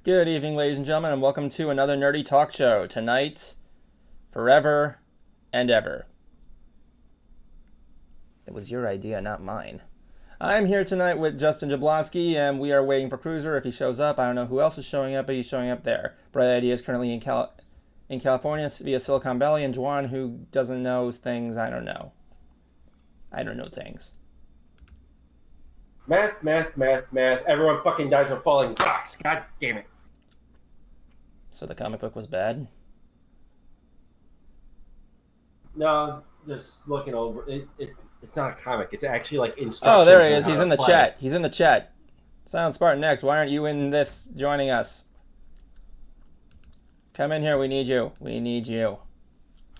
Good evening, ladies and gentlemen, and welcome to another nerdy talk show. Tonight, forever, and ever. It was your idea, not mine. I'm here tonight with Justin Jablonski, and we are waiting for Cruiser. If he shows up, I don't know who else is showing up, but he's showing up there. Bright Idea is currently in California via Silicon Valley, and Juan, who doesn't know things, I don't know. I don't know things. Math. Everyone fucking dies of falling blocks. God damn it. So the comic book was bad? No, just looking over it. It's not a comic. It's actually like instructions. Oh, there he is. He's in the chat. He's in the chat. Silent Spartan X, why aren't you in this joining us? Come in here. We need you. We need you.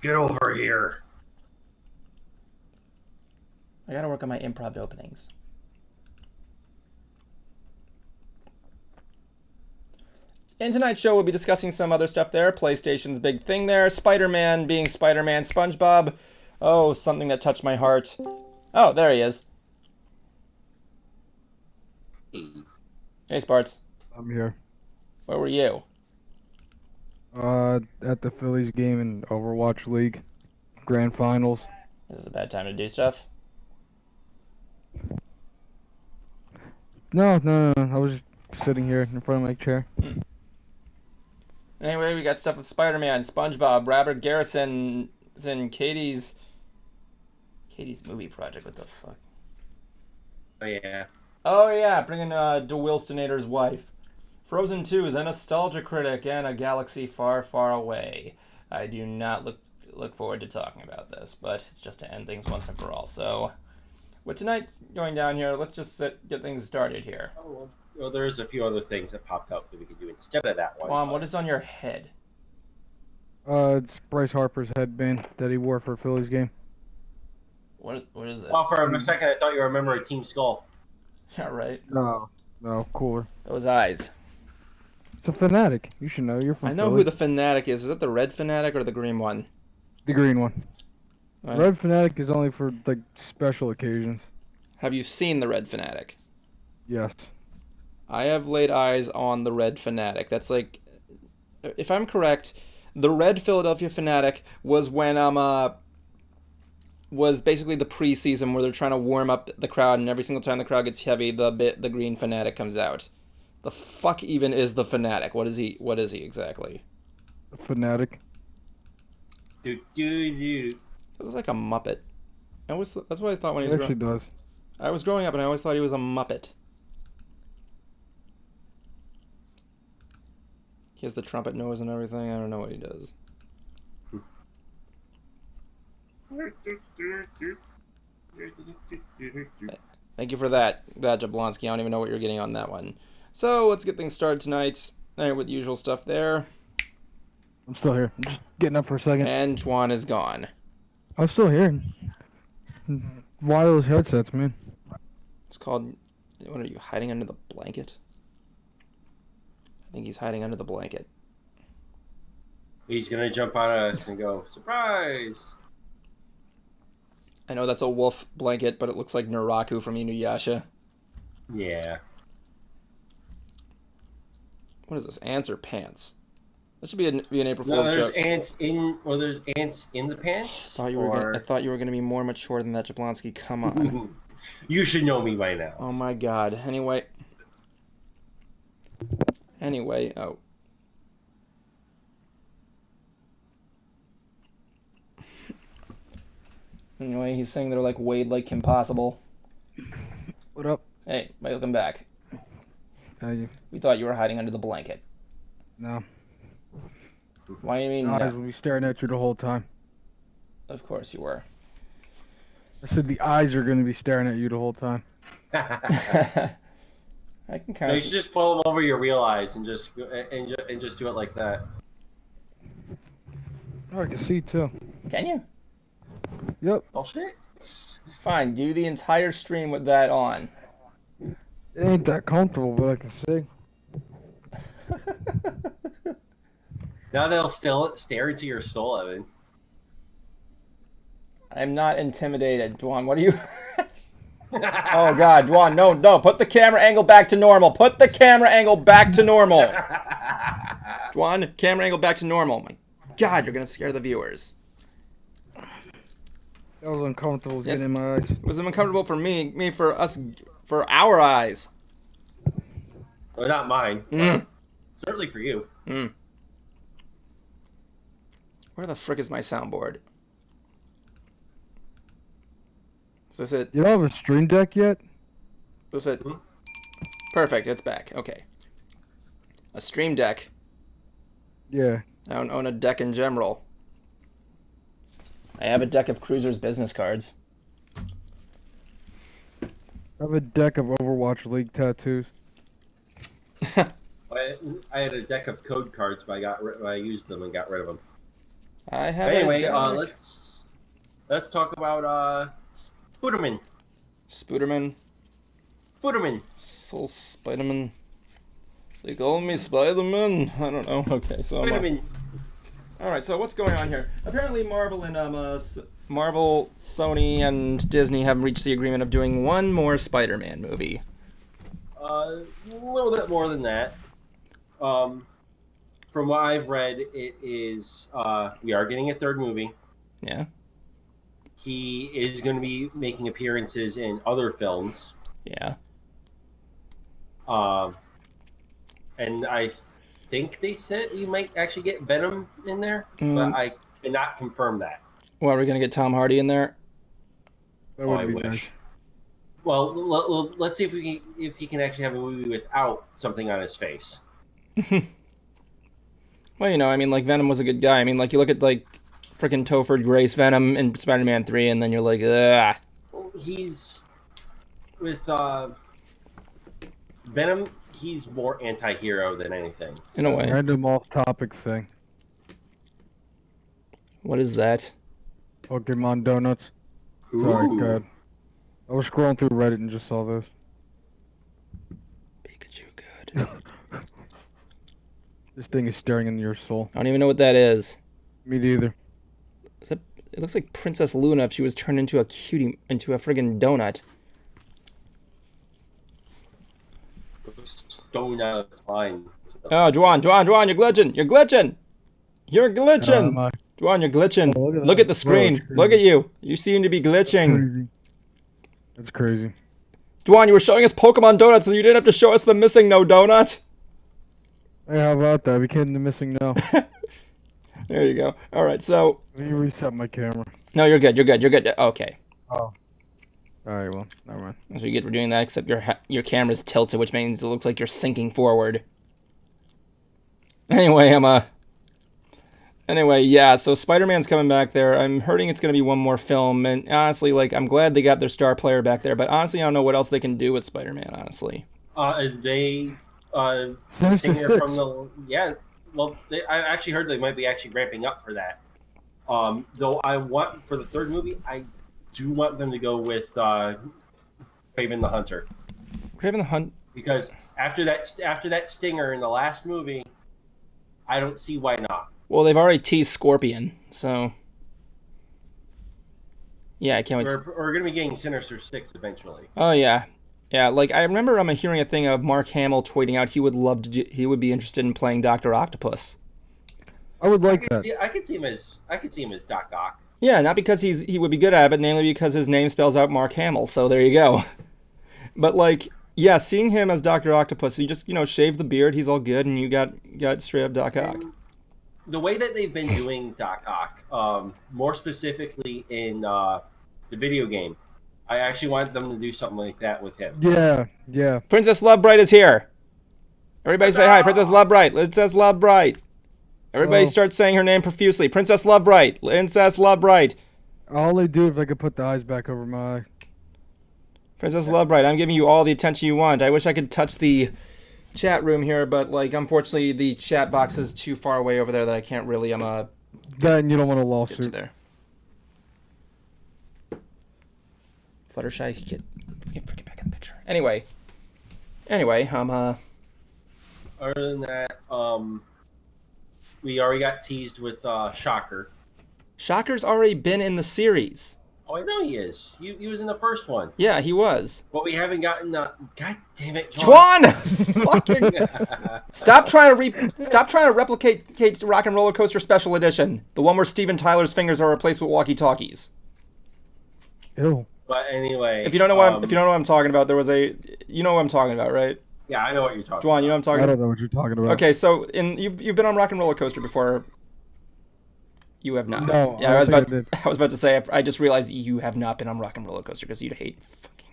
Get over here. I gotta work on my improv openings. In tonight's show, we'll be discussing some other stuff there. PlayStation's big thing there. Spider-Man being Spider-Man. SpongeBob. Oh, something that touched my heart. Oh, there he is. Hey, Sparts. I'm here. Where were you? At the Phillies game in Overwatch League. Grand Finals. This is a bad time to do stuff. No. I was just sitting here in front of my chair. Anyway, we got stuff with Spider-Man, SpongeBob, Robert Garrison, and Katie's movie project. What the fuck? Oh yeah. Oh yeah, bringing DeWilstonator's wife. Frozen 2, The Nostalgia Critic, and A Galaxy Far, Far Away. I do not look forward to talking about this, but it's just to end things once and for all. So, with tonight going down here, let's just get things started here. Oh, well, there's a few other things that popped up that we could do instead of that one. Mom, what is on your head? It's Bryce Harper's headband that he wore for Phillies game. What is it? Oh, for a second, I thought you were a member of Team Skull. Yeah, right. No, cooler. Those eyes. It's a fanatic. You should know. You're from I know Philly. who the fanatic is. Is it the red fanatic or the green one? The green one. Right. Red fanatic is only for like special occasions. Have you seen the red fanatic? Yes. I have laid eyes on the red fanatic. That's like, if I'm correct, the red Philadelphia fanatic was when was basically the preseason where they're trying to warm up the crowd, and every single time the crowd gets heavy, the green fanatic comes out. The fuck even is the fanatic? What is he exactly? A fanatic. Do. It looks like a Muppet. That's what I thought when he It was actually does. I was growing up and I always thought he was a Muppet. He has the trumpet nose and everything. I don't know what he does. Thank you for that, Jablonski. I don't even know what you're getting on that one. So let's get things started tonight. With the usual stuff there. I'm still here. I'm just getting up for a second. And Juan is gone. I'm still here. Wireless headsets, man. It's called... What are you, hiding under the blanket? I think he's hiding under the blanket. He's gonna jump on us and go, surprise! I know that's a wolf blanket, but it looks like Naraku from Inuyasha. Yeah. What is this? Ants or pants? That should be an April No, Fool's there's joke. ants in. Well, there's ants in the pants. I thought you were gonna be more mature than that, Jablonski. Come on. You should know me by now. Oh my god. Anyway, oh. Anyway, he's saying they're like Wade like impossible. What up? Hey, welcome back. How you? We thought you were hiding under the blanket. No. Why do you mean Eyes no? will be staring at you the whole time. Of course you were. I said the eyes are going to be staring at you the whole time. I can kind No, of. you should just pull them over your real eyes and just do it like that. Oh, I can see too. Can you? Yep. Oh shit! Fine. Do the entire stream with that on. It ain't that comfortable, but I can see. Now they'll still stare into your soul, Evan. I'm not intimidated. Dwan, what are you... Oh god, Dwan, no. Put the camera angle back to normal. Put the camera angle back to normal. Dwan, camera angle back to normal. My god, you're gonna scare the viewers. That was uncomfortable. Yes. Getting in my eyes. It was uncomfortable for me, for us, for our eyes. Well, not mine. Mm. Certainly for you. Mm. Where the frick is my soundboard? Is this it? You don't have a stream deck yet? Is this it? Perfect, it's back. Okay. A stream deck. Yeah. I don't own a deck in general. I have a deck of Cruiser's business cards. I have a deck of Overwatch League tattoos. I had a deck of code cards, but I used them and got rid of them. I have Anyway, a deck. let's talk about Spooderman. Spooderman. Spooderman. Soul Spiderman. They call me Spider-Man. I don't know. Okay, so Spooderman. Alright, so what's going on here? Apparently Marvel, Sony, and Disney have reached the agreement of doing one more Spider-Man movie. A little bit more than that. From what I've read, it is we are getting a third movie. Yeah? He is going to be making appearances in other films. Yeah. And think they said you might actually get Venom in there, but I cannot confirm that. Well, are we gonna get Tom Hardy in there? That Oh, I would be wish. nice. Well, let's see if he can actually have a movie without something on his face. Well, you know, I mean, like Venom was a good guy. I mean, like you look at like freaking Topher Grace Venom in Spider-Man 3, and then you're like, ugh. Well, he's with Venom. He's more anti-hero than anything. In a way. Random off-topic thing. What is that? Pokemon donuts. Ooh. Sorry, God. I was scrolling through Reddit and just saw this. Pikachu, good. This thing is staring into your soul. I don't even know what that is. Me neither. Is that, it looks like Princess Luna if she was turned into a cutie, into a friggin' donut. Donut's fine. Oh, Juan, you're glitching! You're glitching! You're glitching! Juan, you're glitching. Oh, look at the screen. Bro, look at you. You seem to be glitching. Crazy. That's crazy. Juan, you were showing us Pokemon donuts and you didn't have to show us the missing no donut. Hey, how about that? We came to missing now. There you go. All right, so... Let me reset my camera. No, you're good. You're good. You're good. Okay. Oh. Alright, well, never mind. That's what you get for doing that, except your camera's tilted, which means it looks like you're sinking forward. Anyway, Anyway, yeah, so Spider-Man's coming back there. I'm hearing it's going to be one more film, and honestly, like, I'm glad they got their star player back there, but honestly, I don't know what else they can do with Spider-Man, honestly. Stinger from the... Yeah, well, I actually heard they might be actually ramping up for that. Though I want, for the third movie, I do want them to go with Kraven the Hunter. Kraven the Hunt? Because after that stinger in the last movie, I don't see why not. Well, they've already teased Scorpion, so... Yeah, I can't wait. We're going to be getting Sinister Six eventually. Oh, yeah. Yeah, like, I remember I'm hearing a thing of Mark Hamill tweeting out he would be interested in playing Dr. Octopus. I would like that. I could see him as Doc Ock. Yeah, not because he would be good at it, but namely because his name spells out Mark Hamill, so there you go. But, like, yeah, seeing him as Dr. Octopus, you just, shave the beard, he's all good, and you got straight up Doc Ock. The way that they've been doing Doc Ock, more specifically in the video game, I actually want them to do something like that with him. Yeah, yeah. Princess Lovebright is here. Everybody say hi, Princess Lovebright. Princess Lovebright. Everybody start saying her name profusely. Princess Lovebright. Princess Lovebright. I'll only do it if I could put the eyes back over my eye. Princess Lovebright, I'm giving you all the attention you want. I wish I could touch the chat room here, but, like, unfortunately, the chat box is too far away over there that I can't really, That and you don't want a get to lawsuit. there. Fluttershy, get back in the picture. Anyway, Other than that, we already got teased with Shocker. Shocker's already been in the series. Oh, I know he is. He was in the first one. Yeah, he was. But we haven't gotten God damn it, Juan! Fucking stop trying to replicate Rock and Roller Coaster Special Edition, the one where Steven Tyler's fingers are replaced with walkie-talkies. Ew. But anyway, If you don't know what I'm talking about, there was you know what I'm talking about, right? Yeah, I know what you're talking Juan, about. you know what I'm talking I about? don't know what you're talking about. Okay, so you've been on Rock and Roller Coaster before. You have not. No, Yeah, I I was did. about to say. I just realized you have not been on Rock and Roller Coaster because you'd hate fucking.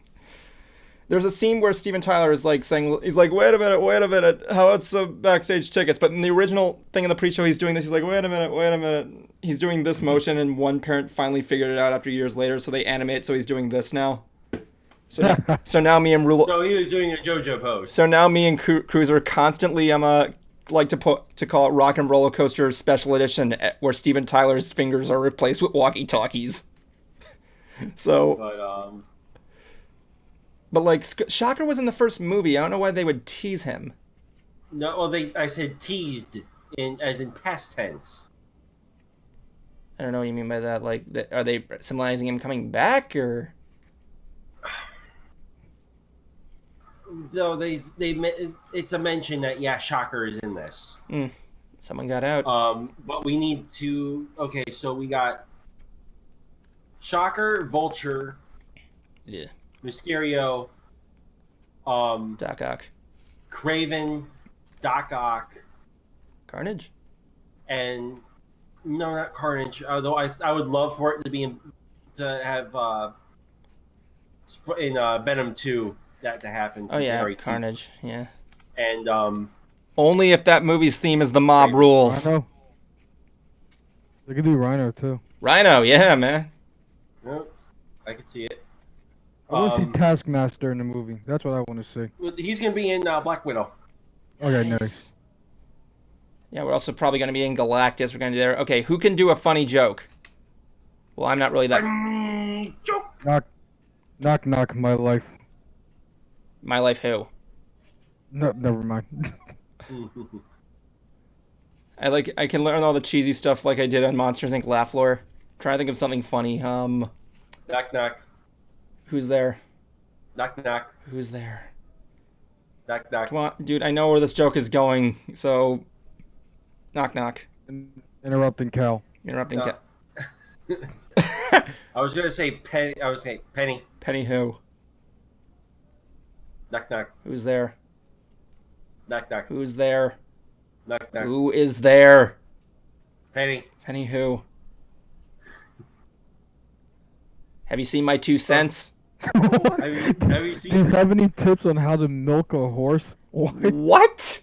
There's a scene where Steven Tyler is like saying, he's like, wait a minute, how about some backstage tickets? But in the original thing in the pre-show, he's doing this. He's like, wait a minute. He's doing this motion, and one parent finally figured it out after years later, so they animate. So he's doing this now. So now me and Rule. So he was doing a JoJo pose. So now me and Cruiser constantly like to call it Rock and Roller Coaster Special Edition, where Steven Tyler's fingers are replaced with walkie-talkies. So, but like Shocker was in the first movie. I don't know why they would tease him. No, well, I said teased as in past tense. I don't know what you mean by that. Like, are they symbolizing him coming back, or? No, it's a mention that Shocker is in this. Someone got out. But we need to. Okay, so we got Shocker, Vulture, Yeah. Mysterio, Doc Ock. Kraven, Doc Ock, Carnage? And no, not Carnage. Although I would love for it to be to have in Venom 2 that to happen to Oh yeah, Harry Carnage. Yeah. And Only if that movie's theme is the mob Right. rules. Rhino. They could do Rhino too. Rhino, yeah, man. no, I could see it. I want to see Taskmaster in the movie. That's what I want to see. He's gonna be in Black Widow. Okay, nice. Yeah, we're also probably going to be in Galactus. We're going to be there. Okay, who can do a funny joke? Well, I'm not really that. Joke. Knock, my life. My life who? No, never mind. I can learn all the cheesy stuff like I did on Monsters Inc. Laugh Lore. Try to think of something funny. Knock knock. Who's there? Knock knock. Who's there? Knock knock. Dude, I know where this joke is going, so knock knock. Interrupting Cal. Interrupting No. I was gonna say Penny. I was saying Penny. Penny who? Knock knock. Who's there? Knock knock. Who's there? Knock knock. Who is there? Penny. Penny who? Have you seen my 2 cents? Have you seen? Do you have any tips on how to milk a horse? What? What?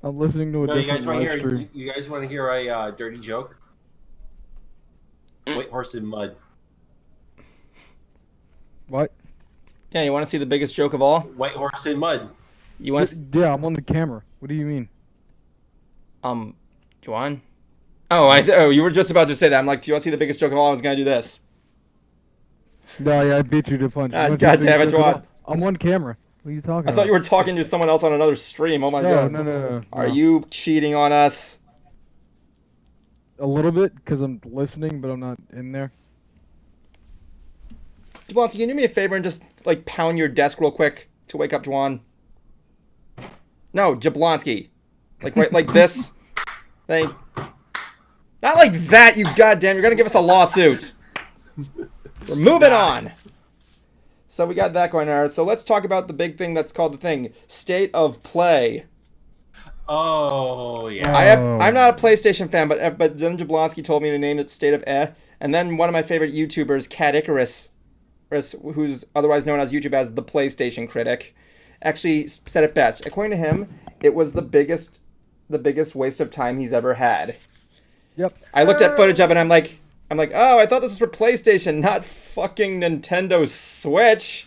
I'm listening to a No, you different guys want to live hear? stream. You guys want to hear a dirty joke? White horse in mud. What? Yeah, you want to see the biggest joke of all? White horse in mud. You want to? Yeah, I'm on the camera. What do you mean? Juan? Oh, you were just about to say that. I'm like, do you want to see the biggest joke of all? I was gonna do this. No, yeah, I beat you to punch. Ah, You wanna see God the damn it, biggest joke of Juan. all? I'm on camera. What are you talking I about? thought you were talking to someone else on another stream. Oh my god. No. Are you cheating on us? A little bit, because I'm listening, but I'm not in there. Jablonski, can you do me a favor and just like pound your desk real quick to wake up Juan? No, Jablonski. Like right like this. Not like that, you goddamn. You're gonna give us a lawsuit. We're moving on. So we got that going on. So let's talk about the big thing that's called the thing. State of Play. Oh yeah. I'm not a PlayStation fan, but then Jablonski told me to name it State of and then one of my favorite YouTubers, Cat Icarus, who's otherwise known on YouTube as the PlayStation Critic, actually said it best. According to him, it was the biggest waste of time he's ever had. Yep. I looked at footage of it and I'm like, oh, I thought this was for PlayStation, not fucking Nintendo Switch.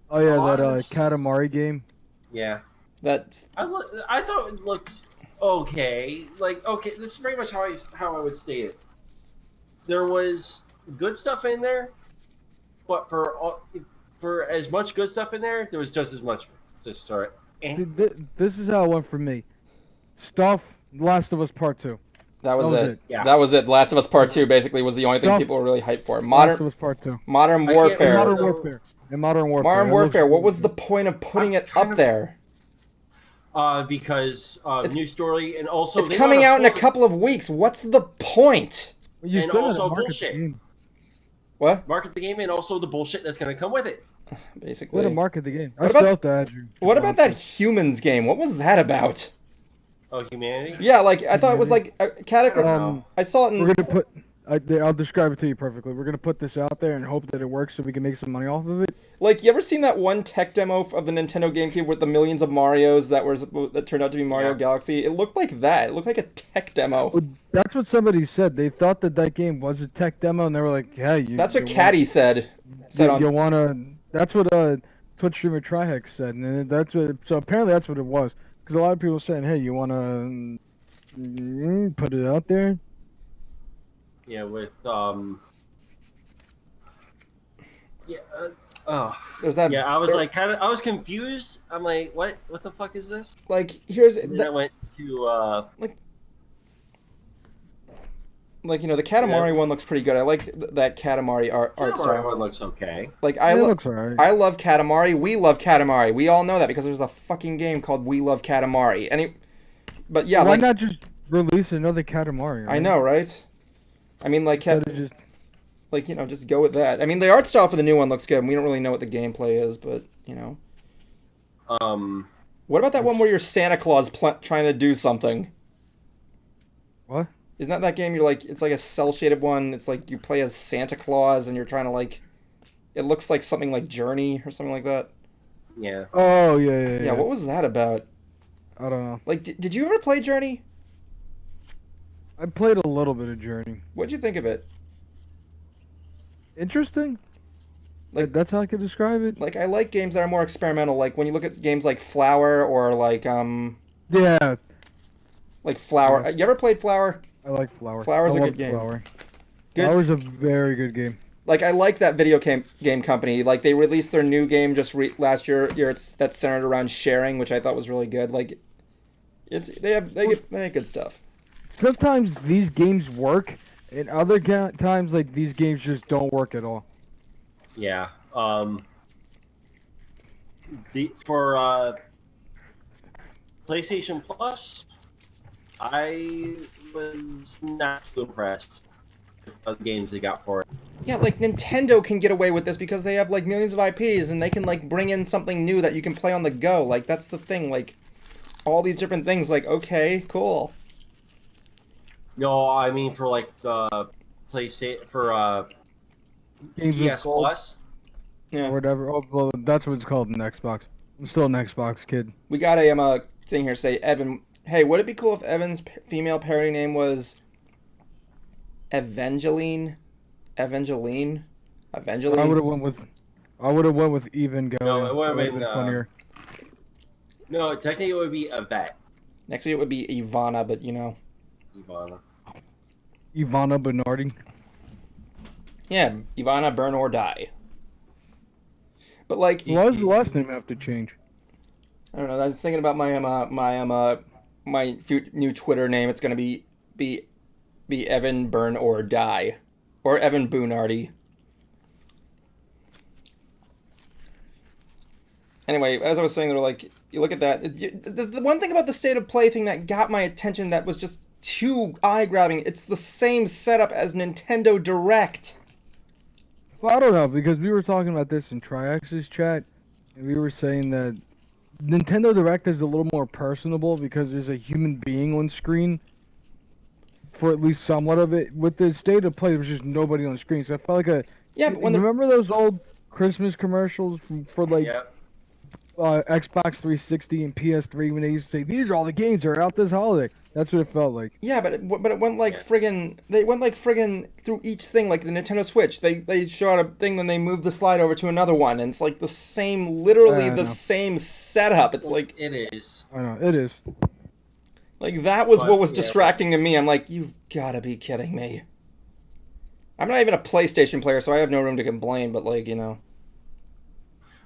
Oh yeah, that Katamari game. Yeah. That's. I thought it looked okay. Like, okay, this is pretty much how I would state it. There was good stuff in there, but for as much good stuff in there, there was just as much. Just sorry. See, this is how it went for me. Stuff. Last of Us Part 2. That was it. Yeah. That was it. Last of Us Part 2 basically was the only thing people were really hyped for. Last of Us Part 2. Modern I can't Warfare. remember. Modern Warfare. And Modern Warfare. Modern It Warfare. looks- What was the point of putting it up there? Because new story and also It's they coming wanna out in a focus- couple of weeks. What's the point? You and still gotta also market the bullshit. game. What? market the game and also the bullshit that's going to come with it. You Basically. gotta market the game. I What still about- have to add you. What about that Humans game? What was that about? Oh, humanity. Yeah, like I thought it was like a category. I saw it in. We're gonna put. I'll describe it to you perfectly. We're gonna put this out there and hope that it works so we can make some money off of it. Like, you ever seen that one tech demo of the Nintendo GameCube with the millions of Marios that turned out to be Mario Yeah. Galaxy? It looked like that. It looked like a tech demo. Well, that's what somebody said. They thought that game was a tech demo, and they were like, "Yeah, you." That's what you Caddy said. You wanna? That's what Twitch streamer Trihex said, and then that's what. So apparently that's what it was. Because a lot of people were saying, "Hey, you wanna put it out there?" Yeah, with yeah. There's that. Yeah, I was like I was confused. I'm like, what the fuck is this? Like, here's And then I went to like, you know, the Katamari one looks pretty good. I like that Katamari art style. one looks okay. Like, It I looks alright. love Katamari. We love Katamari. We all know that because there's a fucking game called We Love Katamari. But yeah, Why like, not just release another Katamari? I know, right? I mean, like, Instead of just like, you know, just go with that. I mean, the art style for the new one looks good. And we don't really know what the gameplay is, but you know. What about that one where you're Santa Claus trying to do something? What? Isn't that game you're like, it's like a cel-shaded one, it's like you play as Santa Claus and you're trying to like, it looks like something like Journey or something like that. Yeah. Oh, yeah. Yeah, what was that about? I don't know. Like, did you ever play Journey? I played a little bit of Journey. What'd you think of it? Interesting. Like, That's how I could describe it. Like, I like games that are more experimental, like when you look at games like Flower or Yeah, like Flower. Yeah. You ever played Flower? I like Flower. Flower's I a love good game. Flower. Good. Flower's a very good game. Like, I like that video game company. Like, they released their new game just last year. That's centered around sharing, which I thought was really good. Like, they make good stuff. Sometimes these games work, and other times like these games just don't work at all. Yeah. For PlayStation Plus, I was not too impressed with the games they got for it. Yeah, like Nintendo can get away with this because they have like millions of IPs and they can like bring in something new that you can play on the go. Like that's the thing. Like all these different things. Like okay, cool. No, I mean for like the PlayStation for Games PS with gold Plus. Yeah. or whatever. Oh, well, that's what it's called in Xbox. I'm still an Xbox kid. We got a thing here say Evan. Hey, would it be cool if Evan's female parody name was Evangeline? Evangeline? I would have went with Even Go. No, it would have been funnier. No, technically it would be Yvette. Actually, it would be Ivana, but you know. Ivana. Ivana Bernardi. Yeah, Ivana, burn or die. But like, Why does the last name have to change? I don't know. I was thinking about my new Twitter name. It's gonna be Evan Burn or Die, or Evan Boonardy. Anyway, as I was saying, they're like, you look at that. The one thing about the state of play thing that got my attention that was just too eye-grabbing. It's the same setup as Nintendo Direct. Well, I don't know, because we were talking about this in Triax's chat, and we were saying that Nintendo Direct is a little more personable because there's a human being on screen for at least somewhat of it. With the state of play, there was just nobody on screen, so I felt like Yeah, but when remember those old Christmas commercials for like Yep. Xbox 360 and PS3 when they used to say, these are all the games that are out this holiday? That's what it felt like. Yeah, but it went like friggin'. They went like friggin' through each thing, like the Nintendo Switch. They show out a thing, then they move the slide over to another one, and it's like the same, literally the same setup. It's like It is. I know, it is. like that was But, what was yeah. distracting to me. I'm like, you've gotta be kidding me. I'm not even a PlayStation player, so I have no room to complain. But like, you know,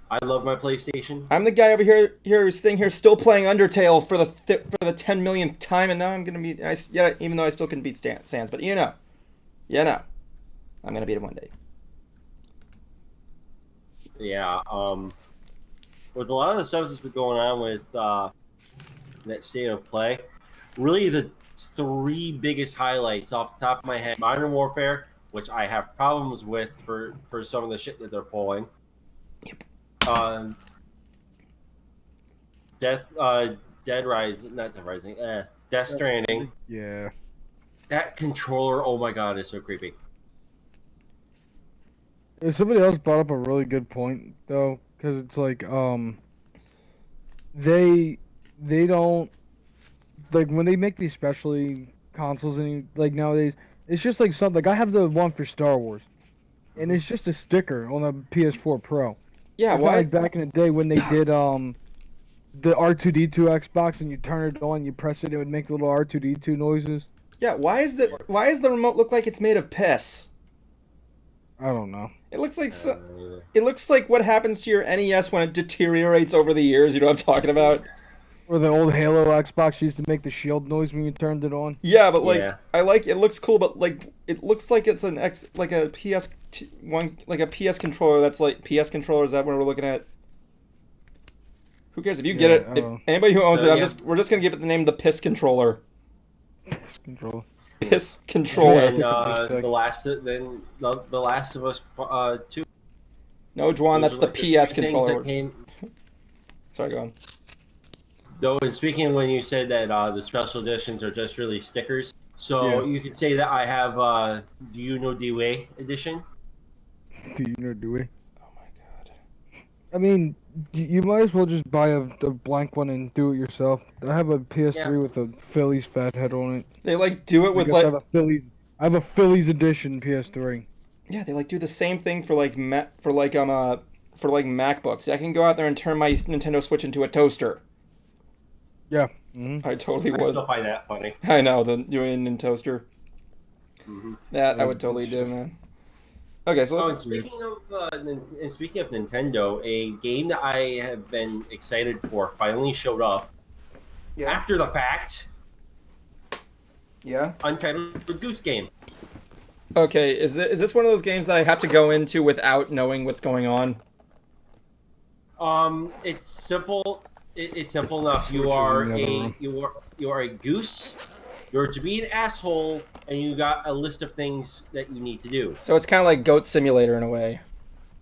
I love my PlayStation. I'm the guy over here who's sitting here still playing Undertale for the 10 millionth time, and now I'm gonna be even though I still couldn't beat Sans, but you know, I'm gonna beat him one day. Yeah. With a lot of the stuff that's been going on with that state of play, really the three biggest highlights off the top of my head: Modern Warfare, which I have problems with for some of the shit that they're pulling. Yep. Dead Rising, not Dead Rising, Death Stranding. Yeah. That controller, oh my god, is so creepy. Somebody else brought up a really good point though, because it's like they don't like when they make these specialty consoles and like nowadays it's just like something like I have the one for Star Wars, and it's just a sticker on a PS4 Pro. Yeah, It's not why? like back in the day when they did the R2D2 Xbox and you turn it on, you press it, it would make little R2D2 noises. Yeah, why is the remote look like it's made of piss? I don't know. It looks like it looks like what happens to your NES when it deteriorates over the years. You know what I'm talking about? Or the old Halo Xbox used to make the shield noise when you turned it on. Yeah, but like Yeah. I like it looks cool, but like it looks like it's like a PS controller. That's like PS controller. Is that what we're looking at? Who cares if you get Yeah, it? I If don't know. anybody who owns So, it, yeah. we're just gonna give it the name the Piss controller. Control. Piss controller. And Stick. the Last of Us 2. No, Juan, Those that's are the like PS three things controller. that came- Sorry, go on. Though, and speaking of when you said that the special editions are just really stickers, so Yeah. you could say that I have Do You Know Dewey edition? Do you know Dewey? Oh my god. I mean, you might as well just buy a blank one and do it yourself. I have a Yeah. PS3 with a Phillies fat head on it. They like do it I with guess I like have a Phillies. I have a Phillies edition PS3. yeah, they like do the same thing for like for like MacBooks. I can go out there and turn my Nintendo Switch into a toaster. Yeah. I totally I would. still find that funny. I know the doing in toaster. Mm-hmm. That I would totally do, man. Okay, so Oh, let's. and speaking of Nintendo, a game that I have been excited for finally showed up after the fact. Yeah. Untitled Goose Game. Okay, is this one of those games that I have to go into without knowing what's going on? It's simple. It's simple enough. Switch is in the other room. You are a goose. You're to be an asshole, and you got a list of things that you need to do. So it's kind of like Goat Simulator in a way,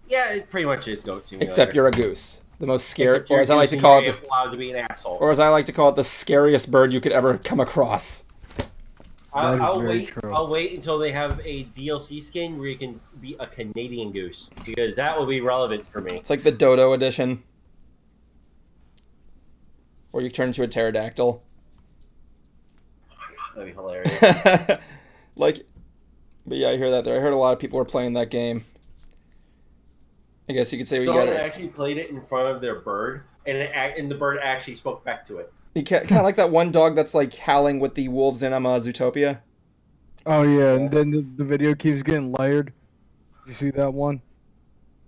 Yeah, it pretty much is Goat Simulator. except you're a goose. The most scary, Except you're or as I a like goose to call and it, you're allowed to be an asshole. or as I like to call it, the scariest bird you could ever come across. That is I'll very wait. true. I'll wait until they have a DLC skin where you can be a Canadian goose, because that will be relevant for me. It's like the Dodo edition, where you turn into a pterodactyl. That'd be hilarious. Like, but yeah, I hear that there. I heard a lot of people were playing that game. I guess you could say we got Someone it. actually played it in front of their bird, and the bird actually spoke back to it. You kind of like that one dog that's like howling with the wolves in Zootopia. Oh yeah, and then the video keeps getting layered. You see that one?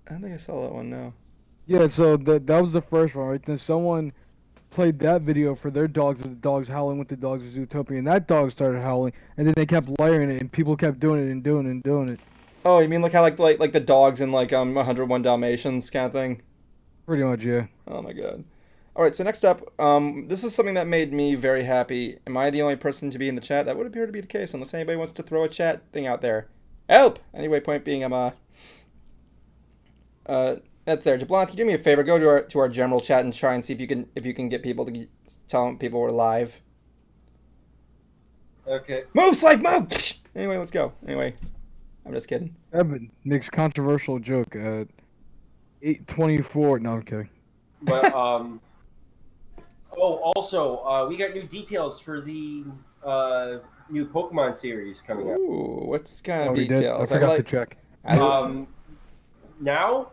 I don't think I saw that one. No. Yeah, so that was the first one, right? Then someone played that video for their dogs, with the dogs howling with the dogs of Zootopia, and that dog started howling, and then they kept layering it, and people kept doing it and doing it and doing it. Oh, you mean like how like the dogs in like 101 Dalmatians kind of thing? Pretty much, yeah. Oh my god. All right, so next up, this is something that made me very happy. Am I the only person to be in the chat? That would appear to be the case, unless anybody wants to throw a chat thing out there. Help! Anyway, point being, that's there. Jablonski, do me a favor. Go to our general chat and try and see if you can get people to tell people we're live. Okay. Move, Slave, move! Anyway, let's go. Anyway, I'm just kidding. Evan makes controversial joke at 8:24. No, I'm kidding. But also, we got new details for the new Pokemon series coming up. Ooh, what's kind of Oh, we did. I details? forgot to check. Now,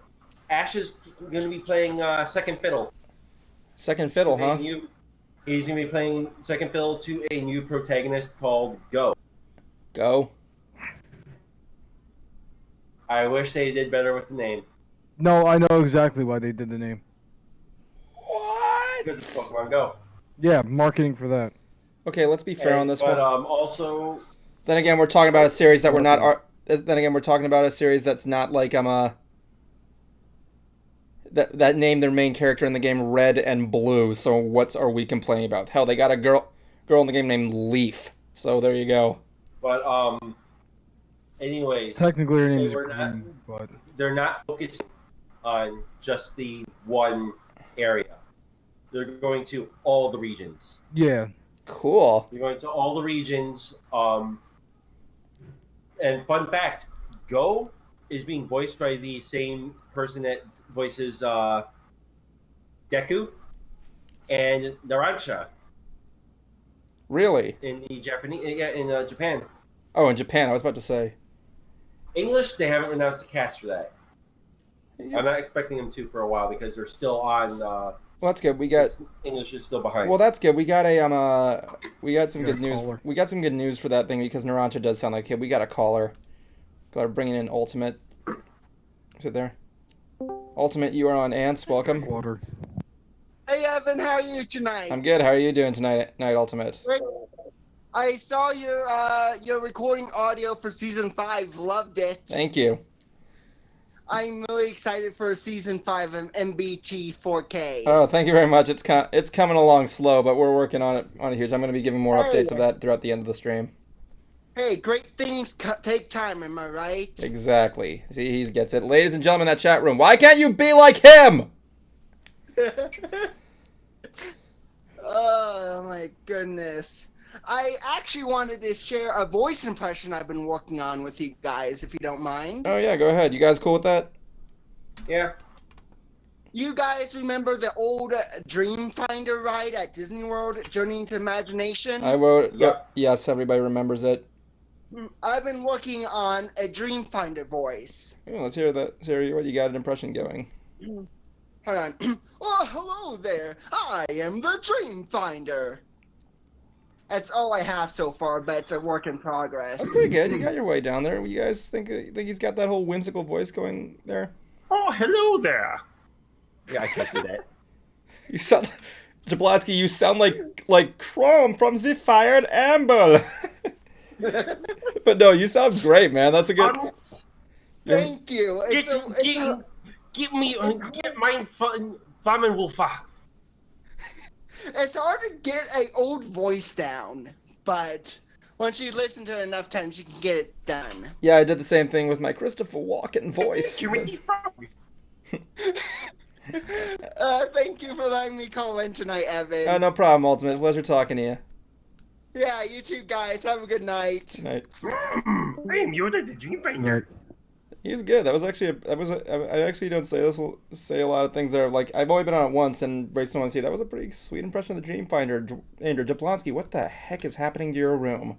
Ash is going to be playing second fiddle. Second fiddle, huh? He's going to be playing second fiddle to a new protagonist called Go. Go. I wish they did better with the name. No, I know exactly why they did the name. What? Because of Pokemon Go. Yeah, marketing for that. Okay, let's be fair on this but, one. also... Then again, we're talking about a series that we're not. Then again, we're talking about a series that's not like that named their main character in the game Red and Blue. So what are we complaining about? Hell, they got a girl in the game named Leaf. So there you go. But anyways, Technically, her name they is were Green, but they're not focused on just the one area. They're going to all the regions. yeah. Cool. They're going to all the regions. And fun fact, Go is being voiced by the same person that voices Deku and Narancia Really? in the Japan. Oh, in Japan, I was about to say. English, they haven't announced a cast for that. I'm not expecting them to for a while because they're still on. Well, that's good. English is still behind. Well, that's good. We got some We got good a news. caller. We got some good news for that thing because Narancia does sound like, hey, we got a caller. So we're bringing in Ultimate. Is it there? Ultimate, you are on Ants. Welcome. Water. Hey Evan, how are you tonight? I'm good. How are you doing tonight, Ultimate? Great. I saw your recording audio for season 5. Loved it. Thank you. I'm really excited for season 5 of MBT 4K. Oh, thank you very much. It's coming along slow, but we're working on it huge. I'm going to be giving more updates of that throughout the end of the stream. Hey, great things take time, am I right? Exactly. See, he gets it. Ladies and gentlemen in that chat room, why can't you be like him? Oh my goodness. I actually wanted to share a voice impression I've been working on with you guys, if you don't mind. Oh yeah, go ahead. You guys cool with that? Yeah. You guys remember the old Dreamfinder ride at Disney World, Journey into Imagination? I wrote. Yep. Yes, everybody remembers it. I've been working on a Dreamfinder voice. Yeah, let's hear that. Let's hear what you got an impression going. Hold on. Oh, hello there. I am the Dreamfinder. That's all I have so far, but it's a work in progress. That's pretty good. You got your way down there. You guys think he's got that whole whimsical voice going there? Oh, hello there. Yeah, I can't do that. You sound, Jablonski. You sound like Chrome from the Fired Amber. But no, you sound great, man. That's a good. Thank you. Get mine Flammenwolfer. It's hard to get an old voice down, but once you listen to it enough times, you can get it done. Yeah, I did the same thing with my Christopher Walken voice. Thank you for letting me call in tonight, Evan. Oh, no problem, Ultimate. Pleasure talking to you. Yeah, you too, guys. Have a good night. Good night. I am Yoda the Dreamfinder. He was good. That was actually I actually don't say a lot of things there. Like, I've only been on it once, and Bryson wants to see that was a pretty sweet impression of the Dreamfinder. Andrew Jablonski, what the heck is happening to your room?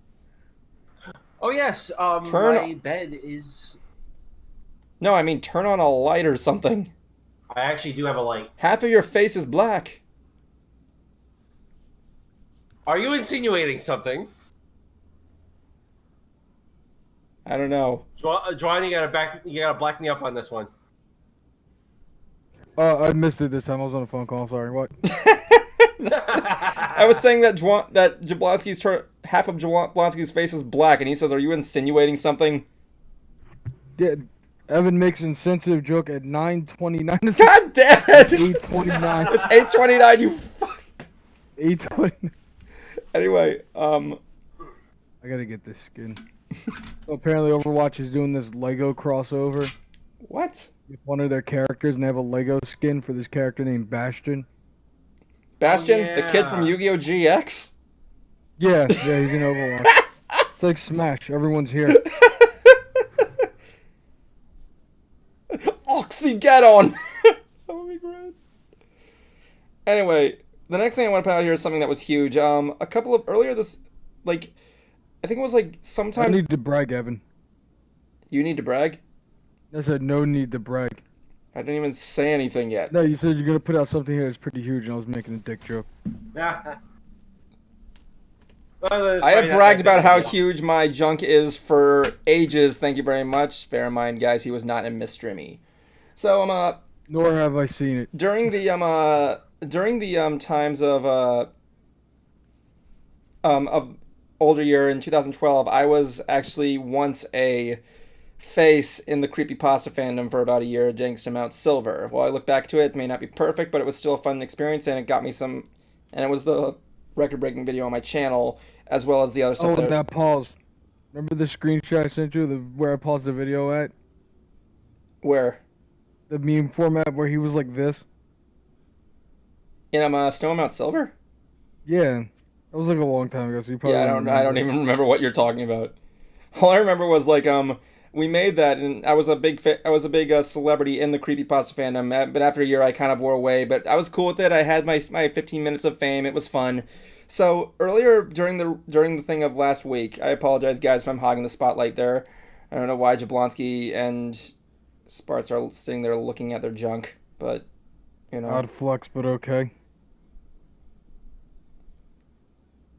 Oh yes, my bed is. No, I mean turn on a light or something. I actually do have a light. Half of your face is black. Are you insinuating something? I don't know. Joanne, you gotta black me up on this one. I missed it this time. I was on a phone call. Sorry. What? I was saying that Jablonski's half of Jablonski's face is black, and he says, "Are you insinuating something?" Yeah, Evan makes an insensitive joke at 9:29. God damn it! 8:29. It's 8:29. You fuck. 8:29. Anyway, I gotta get this skin. So apparently, Overwatch is doing this Lego crossover. What? With one of their characters, and they have a Lego skin for this character named Bastion. Bastion, Oh, yeah. the kid from Yu-Gi-Oh! GX? Yeah, he's in Overwatch. It's like Smash. Everyone's here. Oxygeddon! That would be great. Anyway, the next thing I want to put out here is something that was huge. A couple of earlier this, like, I think it was like sometime. I need to brag, Evan. You need to brag? I said no need to brag. I didn't even say anything yet. No, you said you're gonna put out something here that's pretty huge, and I was making a dick joke. I have bragged about how huge my junk is for ages. Thank you very much. Bear in mind, guys, he was not in Miss Strimmy. So Nor have I seen it. during the times of older year in 2012, I was actually once a face in the creepypasta fandom for about a year, thanks to Mount Silver. While I look back to it, it may not be perfect, but it was still a fun experience, and it got me some. And it was the record-breaking video on my channel, as well as the other stuff. Oh, that pause. Remember the screenshot I sent you, where I paused the video at? Where? The meme format where he was like this? In Snow Mount Silver? Yeah. That was like a long time ago, so you probably Yeah, I don't even remember what you're talking about. All I remember was like we made that, and I was a big celebrity in the creepypasta fandom. But after a year, I kind of wore away. But I was cool with it. I had my 15 minutes of fame. It was fun. So earlier during the thing of last week, I apologize, guys, if I'm hogging the spotlight there. I don't know why Jablonski and Sparts are sitting there looking at their junk, but you know. Odd flex, but okay.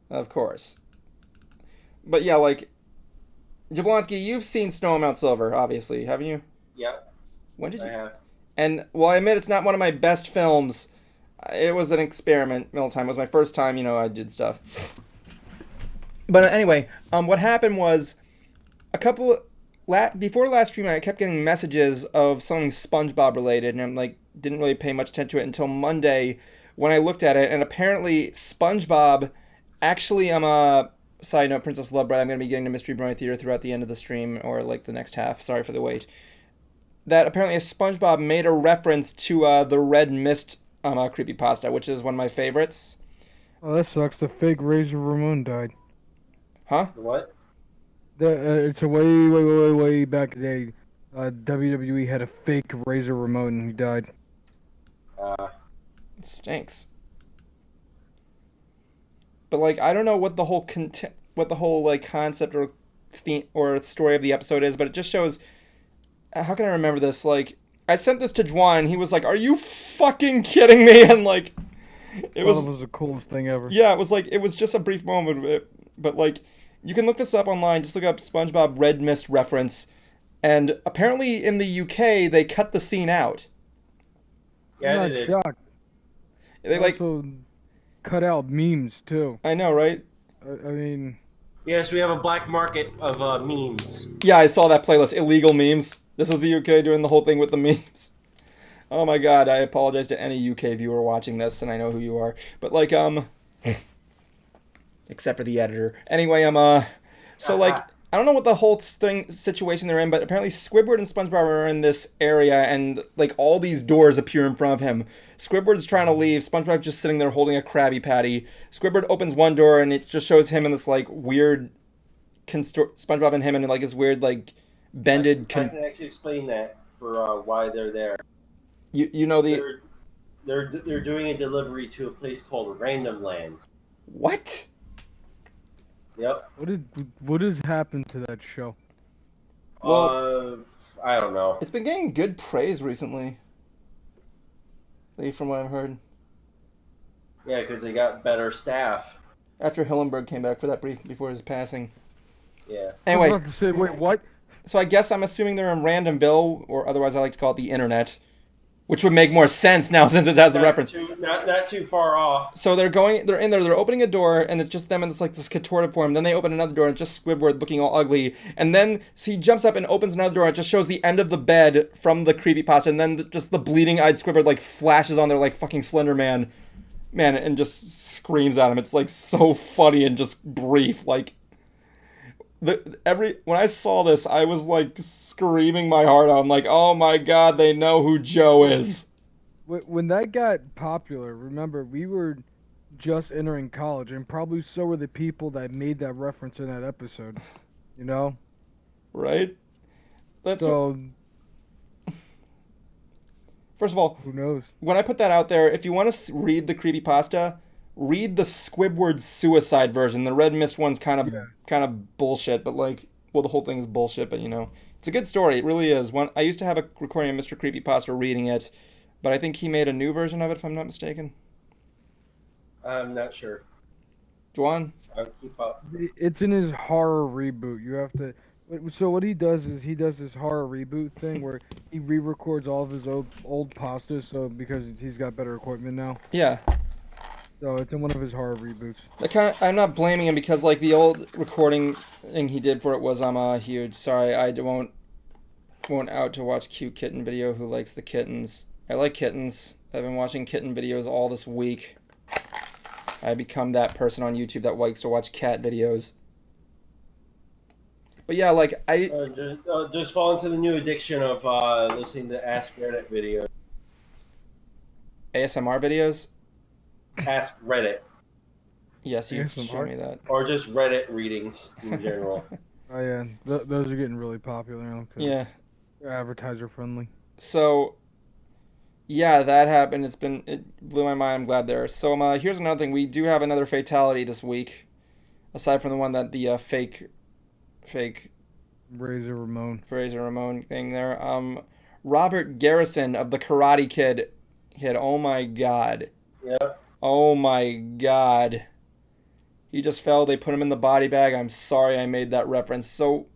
Of course. But yeah, like, Jablonski, you've seen Snow on Mount Silver, obviously, haven't you? Yeah, When did you? I have. And while I admit it's not one of my best films, it was an experiment. Middle Time was my first time, I did stuff. But anyway, what happened was before last stream, I kept getting messages of something SpongeBob related, and I'm like, didn't really pay much attention to it until Monday when I looked at it, and apparently SpongeBob actually, side note, Princess Lovebread, I'm going to be getting to Mystery Brewing Theater throughout the end of the stream, or like the next half, sorry for the wait. That apparently a SpongeBob made a reference to the Red Mist creepypasta, which is one of my favorites. Oh, that sucks. The fake Razor Ramon died. Huh? What? It's a way back in the day. WWE had a fake Razor Ramon and he died. It stinks. But like, I don't know what the whole what the whole like concept or theme or story of the episode is, but it just shows. How can I remember this? Like, I sent this to Juan, and he was like, "Are you fucking kidding me?" And like, it was the coolest thing ever. yeah, it was like it was just a brief moment, but like, you can look this up online. Just look up SpongeBob Red Mist reference, and apparently in the UK they cut the scene out. Yeah, I'm they not did. shocked. They like, Also cut out memes too. I know, right? I mean, Yes, we have a black market of memes. Yeah, I saw that playlist, illegal memes. This is the UK doing the whole thing with the memes. Oh my god, I apologize to any UK viewer watching this, and I know who you are. But like, except for the editor. Anyway, so like, I don't know what the whole situation they're in, but apparently Squidward and SpongeBob are in this area, and like all these doors appear in front of him. Squidward's trying to leave. SpongeBob's just sitting there holding a Krabby Patty. Squidward opens one door, and it just shows him in this like weird, SpongeBob and him in like this weird like bended. I can actually explain that for why they're there. You know the They're doing a delivery to a place called Random Land. what? Yep. what has happened to that show? Well, I don't know. it's been getting good praise recently. From what I've heard. Yeah, because they got better staff. After Hillenberg came back for that brief before his passing. Yeah. I was Anyway, about to say, wait, what? so I guess I'm assuming they're in Randomville, or otherwise I like to call it the internet, which would make more sense now since it has the reference. Not too far off. So they're in there, they're opening a door, and it's just them in this contorted form. Then they open another door, and it's just Squidward looking all ugly. And then so he jumps up and opens another door, and it just shows the end of the bed from the creepypasta, and then just the bleeding-eyed Squidward like flashes on there like fucking Slender Man, and just screams at him. It's like so funny and just brief, like. When I saw this, I was like screaming my heart out. I'm like, oh my god, they know who Joe is. When that got popular, remember, we were just entering college, and probably so were the people that made that reference in that episode. You know? Right? That's So, first of all, who knows? when I put that out there, if you want to read the creepypasta, read the Squidward suicide version. The Red Mist one's kind of bullshit, but like, well, the whole thing is bullshit, but you know, it's a good story. It really is. I used to have a recording of Mr. Creepypasta reading it, but I think he made a new version of it, if I'm not mistaken. I'm not sure. Juan? I'll keep up. It's in his horror reboot. You have to. So what he does is he does this horror reboot thing where he re-records all of his old pastas. So because he's got better equipment now. Yeah. So it's in one of his horror reboots. I'm not blaming him because like the old recording thing he did for it was huge. Sorry, I won't out to watch cute kitten video who likes the kittens. I like kittens. I've been watching kitten videos all this week. I become that person on YouTube that likes to watch cat videos. But yeah, like just fall into the new addiction of listening to Ask Reddit videos. ASMR videos. Ask Reddit. Yes, you've ASMR? shown me that. Or just Reddit readings in general. Oh yeah, those are getting really popular now. 'Cause Yeah. they're advertiser friendly. So, yeah, that happened. It blew my mind. I'm glad there. So, here's another thing. We do have another fatality this week, aside from the one that the fake Razor Ramon. Fraser Ramon thing there. Robert Garrison of the Karate Kid. Oh my god. Yeah. Oh my god. He just fell. They put him in the body bag. I'm sorry I made that reference. So,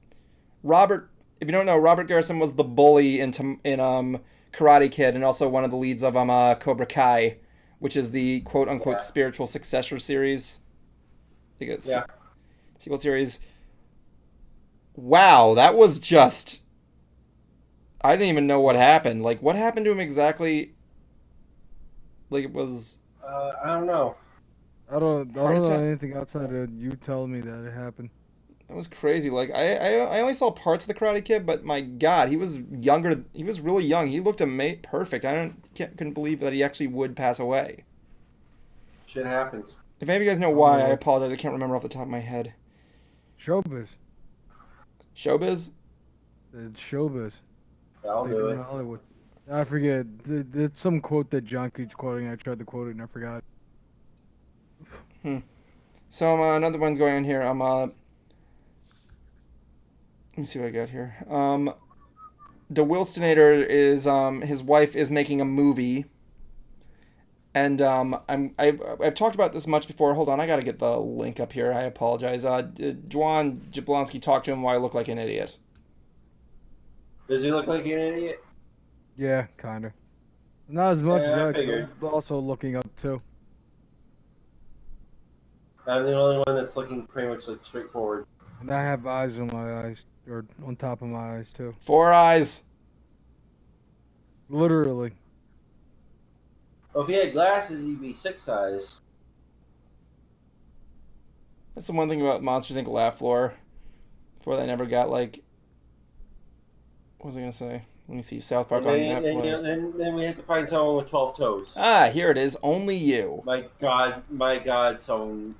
Robert, if you don't know, Robert Garrison was the bully in Karate Kid and also one of the leads of Cobra Kai, which is the quote-unquote spiritual successor series. I think it's sequel series. Wow, that was just... I didn't even know what happened. Like, what happened to him exactly? Like, it was... I don't know. I don't Heart know attack? anything outside of you telling me that it happened. It was crazy. Like, I only saw parts of the Karate Kid, but my God, he was younger. He was really young. He looked perfect. Couldn't believe that he actually would pass away. Shit happens. If any of you guys know why, I apologize. I can't remember off the top of my head. Showbiz. Showbiz? It's showbiz. I'll They do do it. in Hollywood. I forget. It's some quote that John keeps quoting. I tried to quote it and I forgot. So another one's going on here. Let me see what I got here. The Wilstonator is his wife is making a movie, and I've talked about this much before. Hold on, I gotta get the link up here. I apologize. Juan Jablonski talked to him while I look like an idiot. Does he look like an idiot? Yeah, kind of. Not as much Yeah, I as figured. I'm also looking up too. I'm the only one that's looking pretty much like straightforward. And I have eyes on my eyes, or on top of my eyes too. 4 eyes. Literally. Well, if he had glasses, he'd be 6 eyes. That's the one thing about Monsters Inc. Laugh Floor. Before they never got like. What was I gonna say? Let me see. South Park on Netflix. Then we have to find someone with 12 toes. Ah, here it is. Only You. My God, someone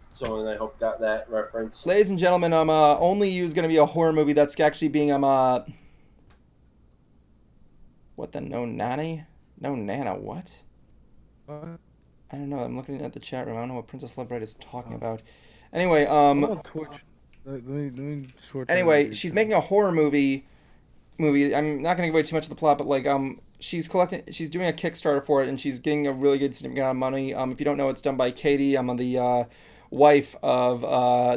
I hope got that reference. Ladies and gentlemen, Only You is gonna be a horror movie that's actually being what the No Nanny? No Nana, what? What? I don't know. I'm looking at the chat room. I don't know what Princess Lovebright is talking about. Anyway, I'm on Twitch. Let me switch. anyway, she's making a horror movie. I'm not going to give away too much of the plot, but like she's doing a Kickstarter for it, and she's getting a really good significant amount of money. If you don't know, it's done by Katie. I'm the wife of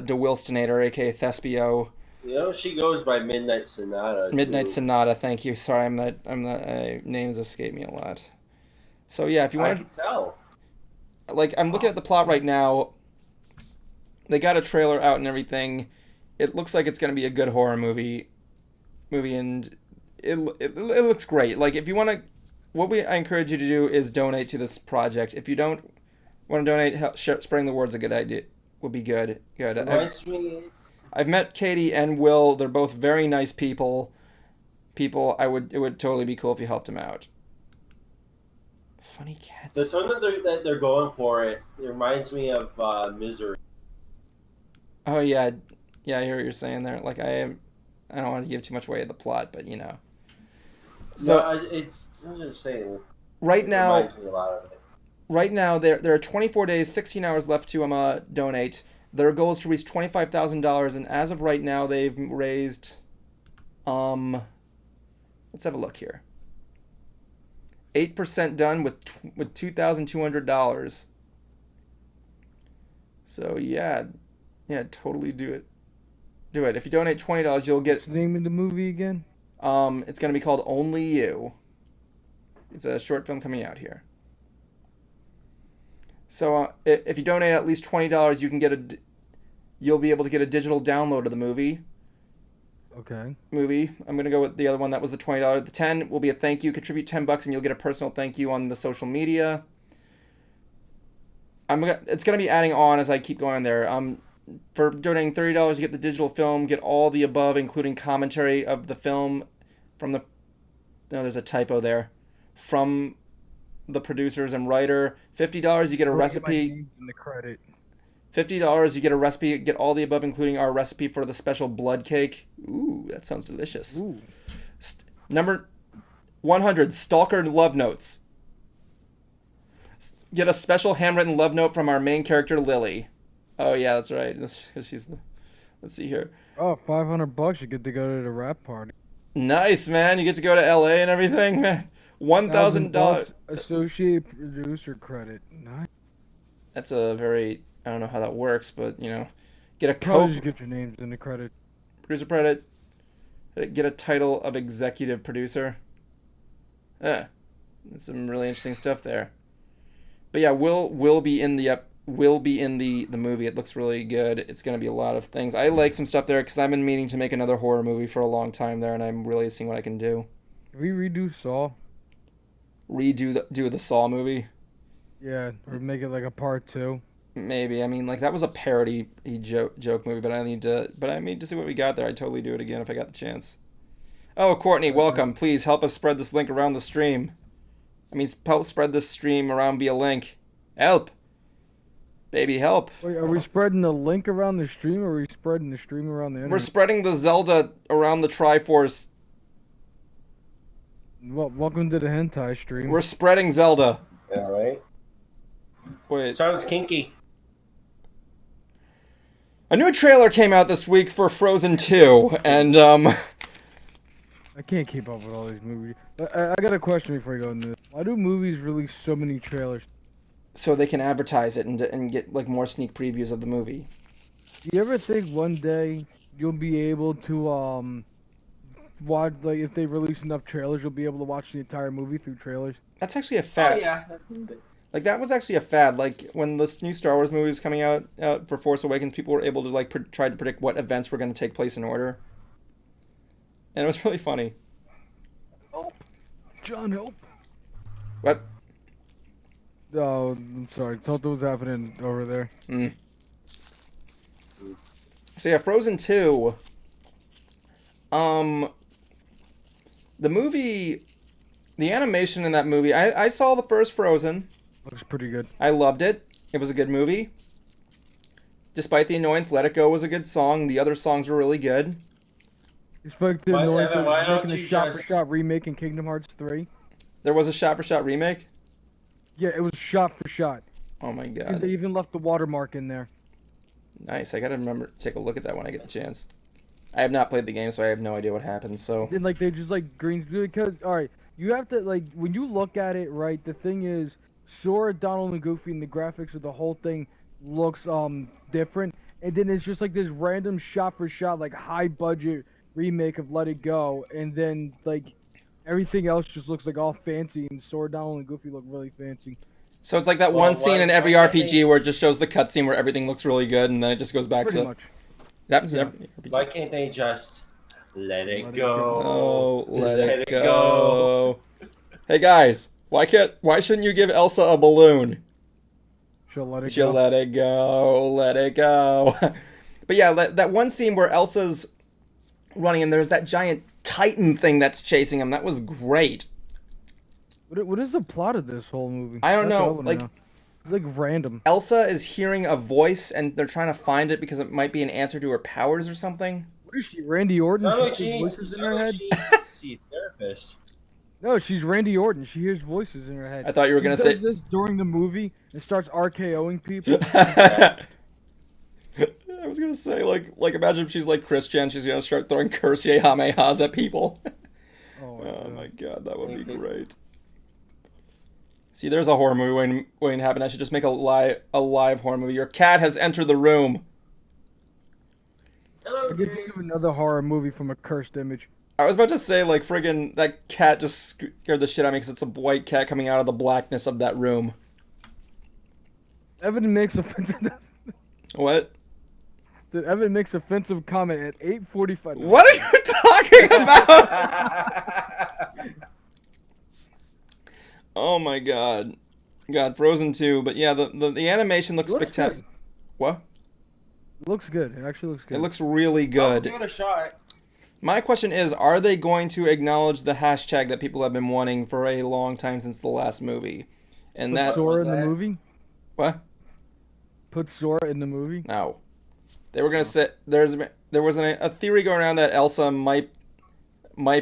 De Wilstonator, aka Thespio. You know, she goes by Midnight Sonata. Midnight too. Sonata. Thank you. Sorry, names escape me a lot. So yeah, if you I want, can tell. like, I'm looking at the plot right now. They got a trailer out and everything. It looks like it's going to be a good horror movie, and it looks great. Like, if you want to, I encourage you to do is donate to this project. If you don't want to donate, spreading the word's a good idea. Would be good. Good. I've met Katie and Will. They're both very nice people. It would totally be cool if you helped them out. Funny cats. The tone that they're going for it reminds me of Misery. Oh yeah, I hear what you're saying there. Like I don't want to give too much away of the plot, but you know. So I was just saying. Right now, reminds me a lot of it. Right now, there are 24 days, 16 hours left to donate. Their goal is to reach $25,000, and as of right now, they've raised. Let's have a look here. 8% done with $2,200. So yeah, totally do it. Do it. If you donate $20, you'll get. What's the name of the movie again? It's gonna be called Only You. It's a short film coming out here. So if you donate at least $20, you'll be able to get a digital download of the movie. Okay. I'm gonna go with the other one that was the $20. The 10 will be a thank you. Contribute $10 and you'll get a personal thank you on the social media. It's gonna be adding on as I keep going there. For donating $30, you get the digital film, get all the above, including commentary of the film from the. No, there's a typo there. From the producers and writer. $50, you get a recipe. In the credit. $50, you get a recipe, get all the above, including our recipe for the special blood cake. Ooh, that sounds delicious. Ooh. Number 100, Stalker Love Notes. Get a special handwritten love note from our main character, Lily. Oh, yeah, that's right. That's because she's the... Let's see here. Oh, $500, you get to go to the rap party. Nice, man. You get to go to LA and everything, man. $1,000. Associate producer credit. Nice. That's a very... I don't know how that works, but, you know. Get a Probably co... just get your names in the credit. Producer credit. Get a title of executive producer. Yeah. That's some really interesting stuff there. But yeah, will be in the movie. It looks really good. It's going to be a lot of things. I like some stuff there because I've been meaning to make another horror movie for a long time there, and I'm really seeing what I can do. Can we redo Saw? Do the Saw movie? Yeah, or make it like a part 2. Maybe. I mean, like that was a parody joke movie, but I need to see what we got there. I'd totally do it again if I got the chance. Oh, Courtney, welcome. Please help us spread this link around the stream. Help spread this stream around via link. Help. Baby, help. Wait, are we spreading the link around the stream, or are we spreading the stream around the internet? We're spreading the Zelda around the Triforce. Well, welcome to the hentai stream. We're spreading Zelda. All right. Wait. Sounds kinky. A new trailer came out this week for Frozen 2, and I can't keep up with all these movies. I got a question before you go into this. Why do movies release so many trailers? so they can advertise it and get like more sneak previews of the movie. Do you ever think one day you'll be able to watch, like, if they release enough trailers, you'll be able to watch the entire movie through trailers? That's actually a fad. Oh, yeah. Like, that was actually a fad. Like, when this new Star Wars movie was coming out for Force Awakens, people were able to, like, try to predict what events were going to take place in order. And it was really funny. Oh, John, help. What? Oh, I'm sorry. Something was happening over there. So, yeah, Frozen 2. The movie... The animation in that movie... I saw the first Frozen. Looks pretty good. I loved it. It was a good movie. Despite the annoyance, Let It Go was a good song. The other songs were really good. Expect the Why- annoyance Evan, why of don't making a you shot-for-shot remake in Kingdom Hearts 3. There was a shot-for-shot remake? Yeah, it was shot-for-shot. Oh my Because god. they even left the watermark in there. Nice. I gotta remember to take a look at that when I get the chance. I have not played the game, so I have no idea what happens, so... Then, like, they just, like, green... Because, alright, you have to, like, when you look at it, right, the thing is, Sora, Donald, and Goofy, and the graphics of the whole thing looks, different. And then it's just, like, this random shot-for-shot, like, high-budget remake of Let It Go. And then, like, everything else just looks, like, all fancy, and Sora, Donald, and Goofy look really fancy. So it's like that Well, one scene in every why RPG where it just shows the cutscene where everything looks really good, and then it just goes back Pretty to... much. It happens in every RPG. Why can't they just let it Let it go? Oh, let it go. Hey guys, why shouldn't you give Elsa a balloon? She'll let it She'll go. let it go, let it go. But yeah, that one scene where Elsa's running and there's that giant Titan thing that's chasing him, that was great. What is the plot of this whole movie? I don't That's what know, wanna like- know. It's like random. Elsa is hearing a voice and they're trying to find it because it might be an answer to her powers or something. What is she, Randy Orton? Sounds like She hears she voices in sounds her like head? she needs to see a therapist. No, she's Randy Orton. She hears voices in her head. I thought you were She gonna does say... this during the movie and starts RKOing people. I was gonna say, like imagine if she's like Christian, she's gonna start throwing Kamehamehas at people. Oh my god, that would be great. See, there's a horror movie waiting to happen. I should just make a live horror movie. Your cat has entered the room. Hello, I could think of another horror movie from a cursed image. I was about to say, like, friggin' that cat just scared the shit out of me because it's a white cat coming out of the blackness of that room. Evan makes offensive. What? Did Evan makes offensive comment at 8:45? What are you talking about? Oh my god. God, Frozen 2. But yeah, the animation looks Looks spectacular. good. What? It looks good. It actually looks good. It looks really I'll good. give it a shot. My question is, are they going to acknowledge the hashtag that people have been wanting for a long time since the last movie? And Put that... Sora in that? the movie. What? Put Sora in the movie. No. They were going to say... There was a theory going around that Elsa might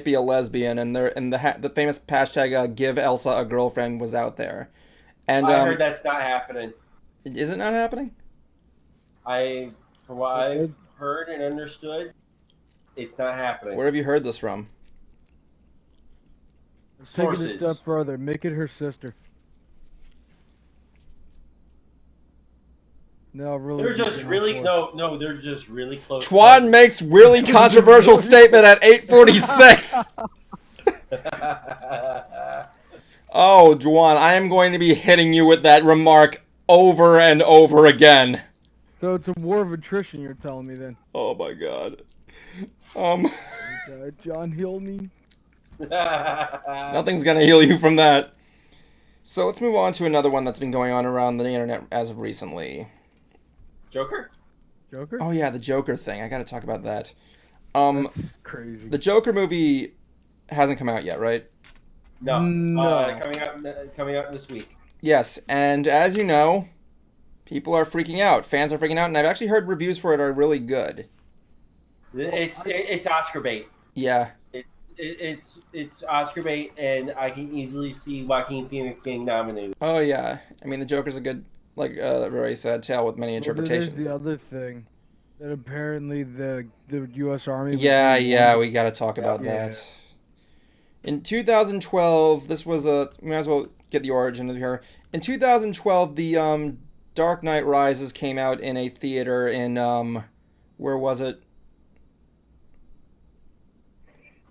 be a lesbian, and the famous hashtag "Give Elsa a Girlfriend" was out there. And I heard that's not happening. is it not happening? From what I've heard and understood, it's not happening. Where have you heard this from? Take it a Sources. step further. Make it her sister. No, really. They're just really no. They're just really close. Twan makes really controversial statement at 8:46. Oh, Juan, I am going to be hitting you with that remark over and over again. So it's a war of attrition, you're telling me then. Oh my god. John, heal me. Nothing's gonna heal you from that. So let's move on to another one that's been going on around the internet as of recently. Joker? Joker? Oh yeah, the Joker thing. I gotta talk about that. That's crazy. The Joker movie hasn't come out yet, right? No. No. Coming out this week. Yes, and as you know, People are freaking out. Fans are freaking out, and I've actually heard reviews for it are really good. It's Oscar bait. Yeah. It's Oscar bait, and I can easily see Joaquin Phoenix getting nominated. Oh yeah. I mean, the Joker's a good, like, very sad tale with many interpretations. There's the other thing that apparently the U.S. Army. Yeah, we got to talk about Yeah. that. In 2012, this was a. We might as well get the origin of here. In 2012, the Dark Knight Rises came out in a theater in where was it?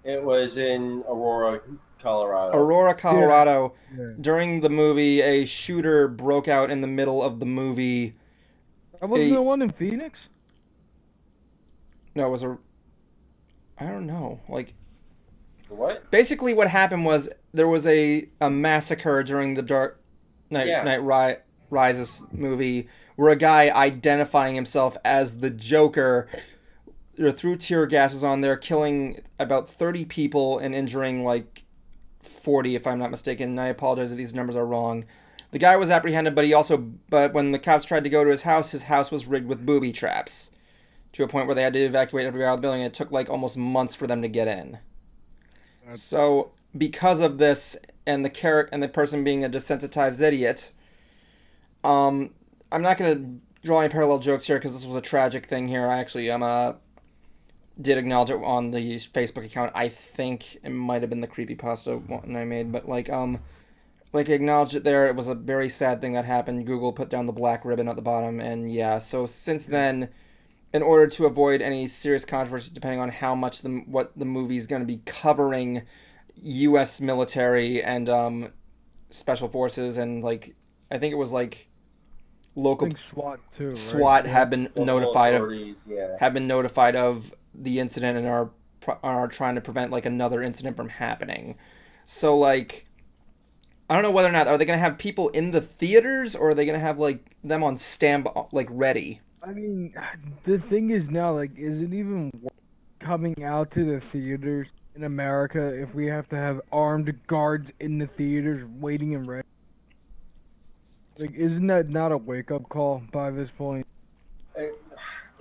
It was in Aurora, Colorado. Aurora, Colorado. Yeah. During the movie, a shooter broke out in the middle of the movie. That wasn't the one in Phoenix. No, it was a. I don't know. Like, What? basically, what happened was there was a massacre during the Dark Knight Rises movie where a guy identifying himself as the Joker threw tear gases on there, killing about 30 people and injuring like 40, if I'm not mistaken. And I apologize if these numbers are wrong. The guy was apprehended, but when the cops tried to go to his house was rigged with booby traps to a point where they had to evacuate everybody out of the building. It took like almost months for them to get in. So because of this and the person being a desensitized idiot, I'm not gonna draw any parallel jokes here because this was a tragic thing here. I actually did acknowledge it on the Facebook account. I think it might have been the creepypasta one I made, but like acknowledge it there. It was a very sad thing that happened. Google put down the black ribbon at the bottom, and yeah. So since then, in order to avoid any serious controversy, depending on how much what the movie's going to be covering, U.S. military and special forces and like I think it was like local SWAT too. Right? SWAT have been notified have been notified of the incident and are trying to prevent like another incident from happening. So like I don't know whether or not are they going to have people in the theaters or are they going to have like them on standby like ready. I mean, the thing is now, like, is it even worth coming out to the theaters in America if we have to have armed guards in the theaters waiting and ready? Like, isn't that not a wake-up call by this point?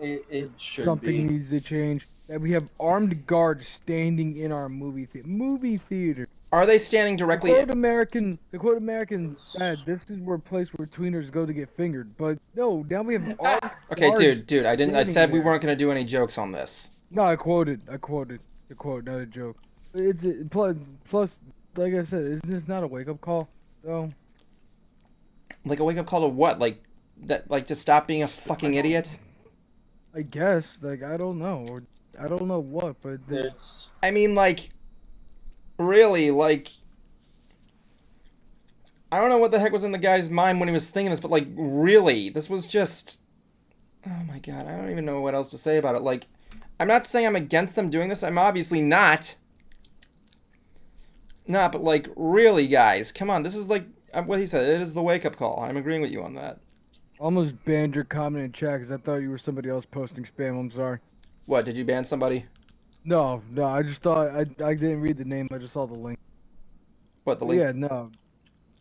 It should Something be. needs to change. That we have armed guards standing in our movie theater. Are they standing directly? The quote American said, "This is where place where tweeners go to get fingered." But no, now we have armed Okay, guards dude, I standing said we there. weren't going to do any jokes on this. No, I quoted the quote, not a joke. It's plus, like I said, isn't this not a wake up call? So, Like a wake up call to what? Like that? Like to stop being a fucking idiot? I guess, like, I don't know, or I don't know what, but It's I mean, like, really, like, I don't know what the heck was in the guy's mind when he was thinking this, but like, really, this was just, oh my god, I don't even know what else to say about it. Like, I'm not saying I'm against them doing this. I'm obviously not. Nah, but like, really, guys, come on. This is like what he said. It is the wake up call. I'm agreeing with you on that. almost banned your comment in chat because I thought you were somebody else posting spam. I'm sorry. What? Did you ban somebody? No, I just thought I didn't read the name. I just saw the link. What the link? Yeah, no,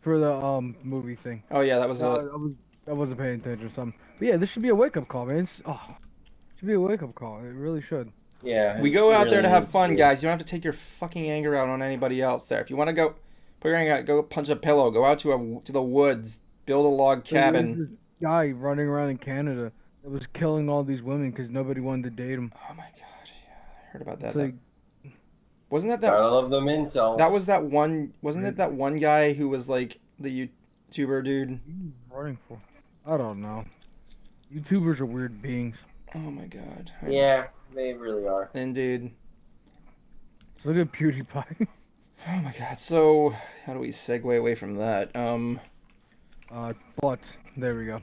for the movie thing. Oh yeah, that was I wasn't paying attention or something. But yeah, this should be a wake up call, man. Should be a wake up call. It really should. yeah. We go it out there really to have needs fun, be. guys. You don't have to take your fucking anger out on anybody else there. If you want to go put your anger out, go punch a pillow, go out to the woods, build a log cabin. There's this guy running around in Canada that was killing all these women because nobody wanted to date him. Oh my god, yeah, I heard about that. It's like, Wasn't that Gotta love them incels. that was that one? Wasn't it that one guy who was like the YouTuber dude? what are you running for? I don't know. YouTubers are weird beings. Oh my god. Yeah, they really are. Indeed. Look at PewDiePie. Oh my god. So how do we segue away from that? But there we go.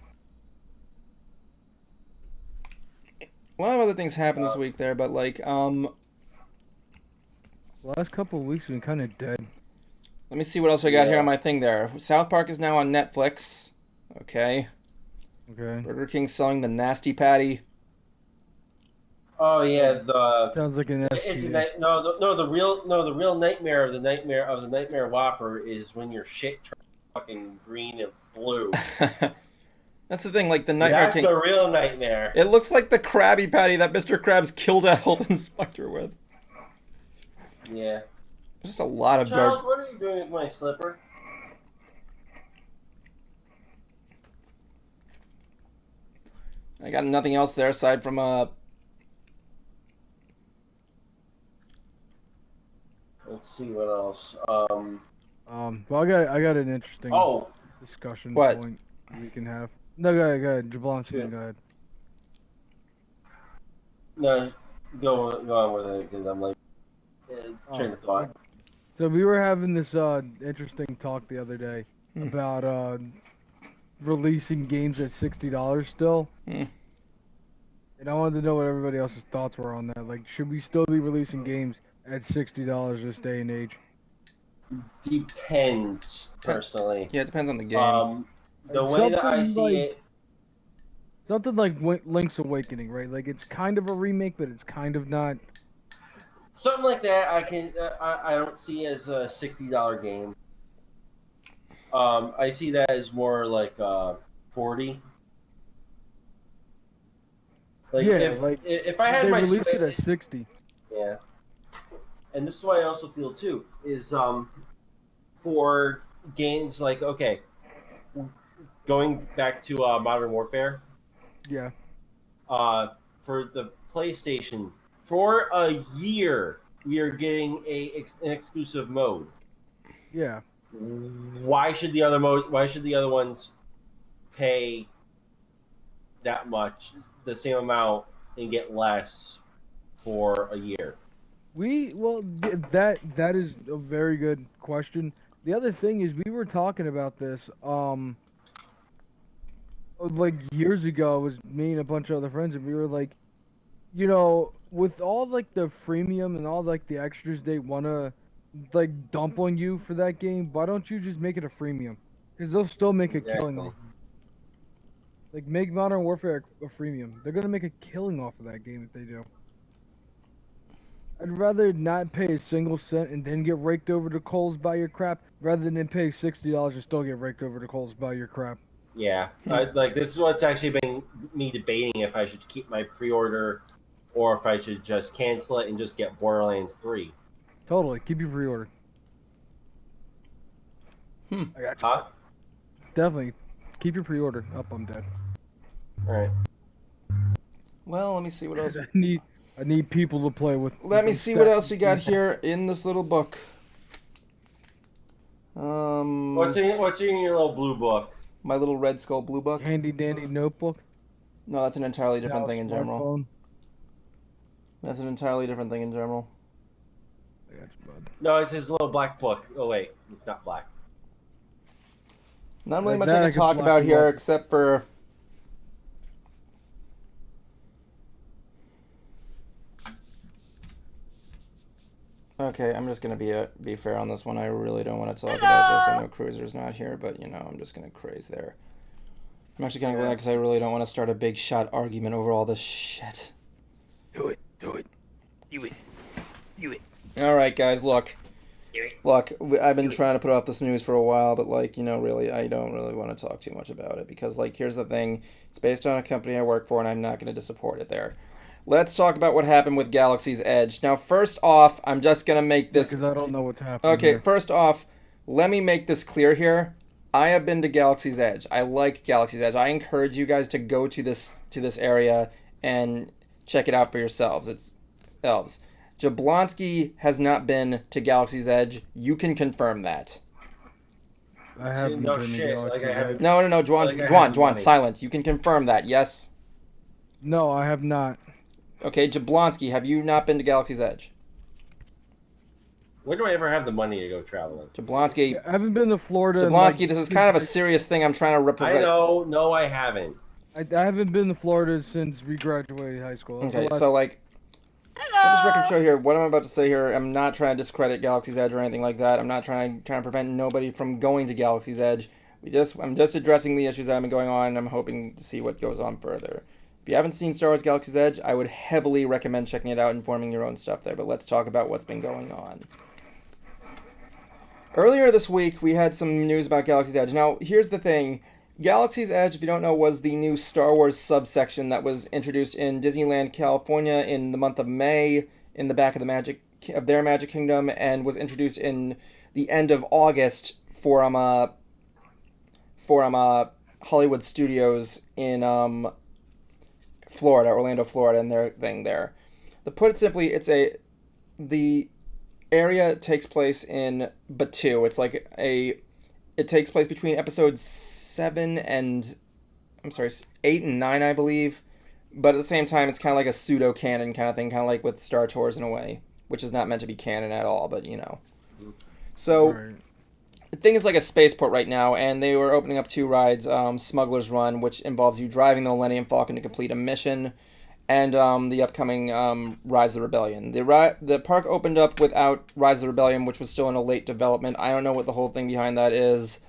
A lot of other things happened this week there, but like The last couple of weeks have been kind of dead. let me see what else I got here Yeah. on my thing there. South Park is now on Netflix. Okay. Okay. Burger King selling the Nasty Patty. Oh yeah, the Sounds like an it's a STD. the real nightmare of the nightmare Whopper is when your shit turns fucking green and blue. That's the thing, like the Nightmare That's King. the real nightmare. It looks like the Krabby Patty that Mr. Krabs killed a health inspector with. Yeah. Just a lot of Charles, dark. what are you doing with my slipper? I got nothing else there aside from Let's see what else. Well, I got an interesting Oh, discussion What? point we can have. No, go ahead. Jablonski, Sure. go ahead. no, go on with it because I'm like train of thought. So we were having this interesting talk the other day about releasing games at $60 still. And I wanted to know what everybody else's thoughts were on that. Like, should we still be releasing games at $60 this day and age? Depends, personally. Yeah, it depends on the game. The way that I Something see like- it, Something like Link's Awakening, right? Like, it's kind of a remake, but it's kind of not. something like that, I don't see as a $60 game. I see that as more like 40. Like Yeah, if I had they my released Switch, it at 60. yeah. And this is what I also feel too is for games like okay, going back to Modern Warfare. Yeah. For the PlayStation, for a year we are getting an exclusive mode. Yeah. Why should the other ones pay that much, the same amount, and get less for a year? That is a very good question. The other thing is we were talking about this like years ago. It was me and a bunch of other friends, and we were like, with all like the freemium and all like the extras they wanna like dump on you for that game, why don't you just make it a freemium? Because they'll still make a killing off. Like, make Modern Warfare a freemium. They're gonna make a killing off of that game if they do. I'd rather not pay a single cent and then get raked over the coals by your crap, rather than pay $60 and still get raked over the coals by your crap. Yeah, like this is what's actually been me debating if I should keep my pre-order or if I should just cancel it and just get Borderlands 3. Totally, keep your pre-order. I got you. Huh? Definitely, keep your pre-order. Up, I'm dead. All right. Well, let me see what else. I need people to play with. Let me see what else you got here in this little book. What's in your little blue book? My little Red Skull blue book. Handy dandy notebook. No, that's an entirely different thing in general. Smartphone. That's an entirely different thing in general. I got you, bud. No, it's his little black book. Oh wait, it's not black. Not really Like much that, I I can could talk block about you here up. except for. Okay, I'm just gonna be fair on this one. I really don't want to talk about this. I know Cruiser's not here, but I'm just gonna craze there. I'm actually kind of glad because I really don't want to start a big shot argument over all this shit. Do it. All right, guys, look, I've been trying to put off this news for a while, but really, I don't really want to talk too much about it because, here's the thing: it's based on a company I work for, and I'm not going to support it there. Let's talk about what happened with Galaxy's Edge. Now, first off, I'm just going to make this. Because I don't know what's happening. Okay, here. first off, let me make this clear here. I have been to Galaxy's Edge. I like Galaxy's Edge. I encourage you guys to go to this area and check it out for yourselves. It's elves. Jablonski has not been to Galaxy's Edge. You can confirm that. I haven't No been to shit, Galaxy's like I haven't- Edge. No, Like I have Juan, money. silent. You can confirm that, yes? No, I have not. Okay, Jablonski, have you not been to Galaxy's Edge? When do I ever have the money to go traveling? Jablonski, I haven't been to Florida. in, Jablonski, this is kind of a serious thing I'm trying to I replicate. know. No, I haven't. I haven't been to Florida since we graduated high school. That's the Okay, last- so let this record show here. What I'm about to say here, I'm not trying to discredit Galaxy's Edge or anything like that. I'm not trying to prevent nobody from going to Galaxy's Edge. I'm just addressing the issues that have been going on, and I'm hoping to see what goes on further. If you haven't seen Star Wars Galaxy's Edge, I would heavily recommend checking it out and forming your own stuff there. But let's talk about what's been going on. Earlier this week, we had some news about Galaxy's Edge. Now, here's the thing. Galaxy's Edge, if you don't know, was the new Star Wars subsection that was introduced in Disneyland, California in the month of May in the back of their Magic Kingdom, and was introduced in the end of August for Hollywood Studios in Florida, Orlando, Florida, and their thing there. To put it simply, the area takes place in Batuu. It takes place between episodes 8 and 9, I believe. But at the same time, it's kind of like a pseudo-canon kind of thing, kind of like with Star Tours in a way, which is not meant to be canon at all, but you know. So, Right. the thing is like a spaceport right now, and they were opening up 2 rides, Smuggler's Run, which involves you driving the Millennium Falcon to complete a mission, and the upcoming Rise of the Rebellion. The park opened up without Rise of the Rebellion, which was still in a late development. I don't know what the whole thing behind that is,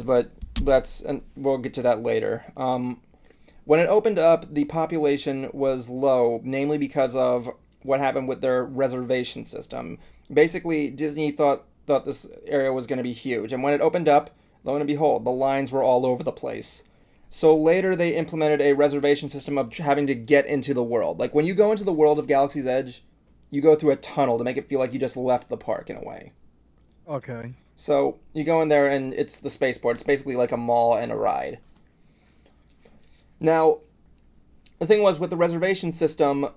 but we'll get to that later. When it opened up, the population was low, namely because of what happened with their reservation system. Basically, Disney thought this area was going to be huge, and when it opened up, lo and behold, the lines were all over the place. So later they implemented a reservation system of having to get into the world. Like when you go into the world of Galaxy's Edge, you go through a tunnel to make it feel like you just left the park in a way. Okay. So you go in there and it's the spaceport. It's basically like a mall and a ride. Now, the thing was with the reservation system,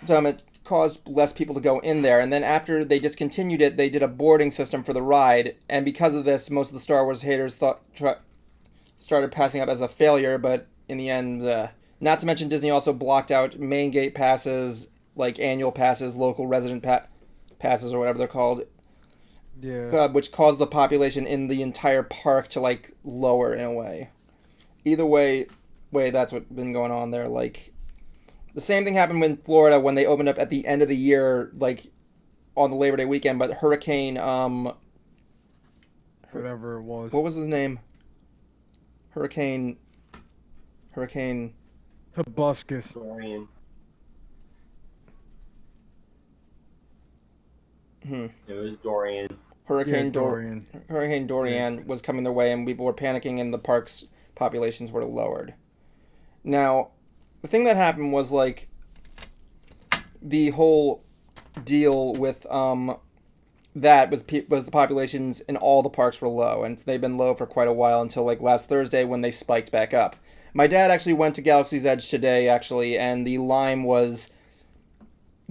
it caused less people to go in there. And then after they discontinued it, they did a boarding system for the ride. And because of this, most of the Star Wars haters started passing up as a failure. But in the end, not to mention Disney also blocked out main gate passes, like annual passes, local resident passes, or whatever they're called. Yeah. Which caused the population in the entire park to like lower in a way. Either way, that's what's been going on there. Like the same thing happened in Florida when they opened up at the end of the year, like on the Labor Day weekend. But Hurricane, Whatever it was. what was his name? Hurricane. Tobuscus. Dorian. It was Dorian. Hurricane Yeah, Dorian. Hurricane Dorian was coming their way, and people were panicking, and the park's populations were lowered. Now, the thing that happened was like the whole deal with that was the populations in all the parks were low, and they've been low for quite a while until like last Thursday when they spiked back up. My dad actually went to Galaxy's Edge today, actually, and the line was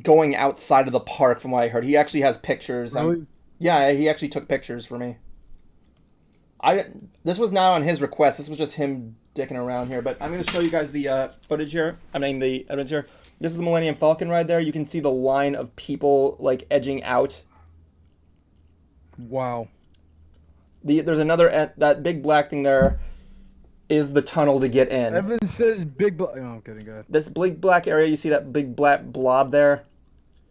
going outside of the park from what I heard. He actually has pictures. Really? Yeah, he actually took pictures for me. This was not on his request. This was just him dicking around here. But I'm going to show you guys the footage here. The evidence here. This is the Millennium Falcon ride there. You can see the line of people like edging out. Wow. There's another that big black thing there is the tunnel to get in. Evan says big. Oh, I'm kidding, guys. This big black area, you see that big black blob there?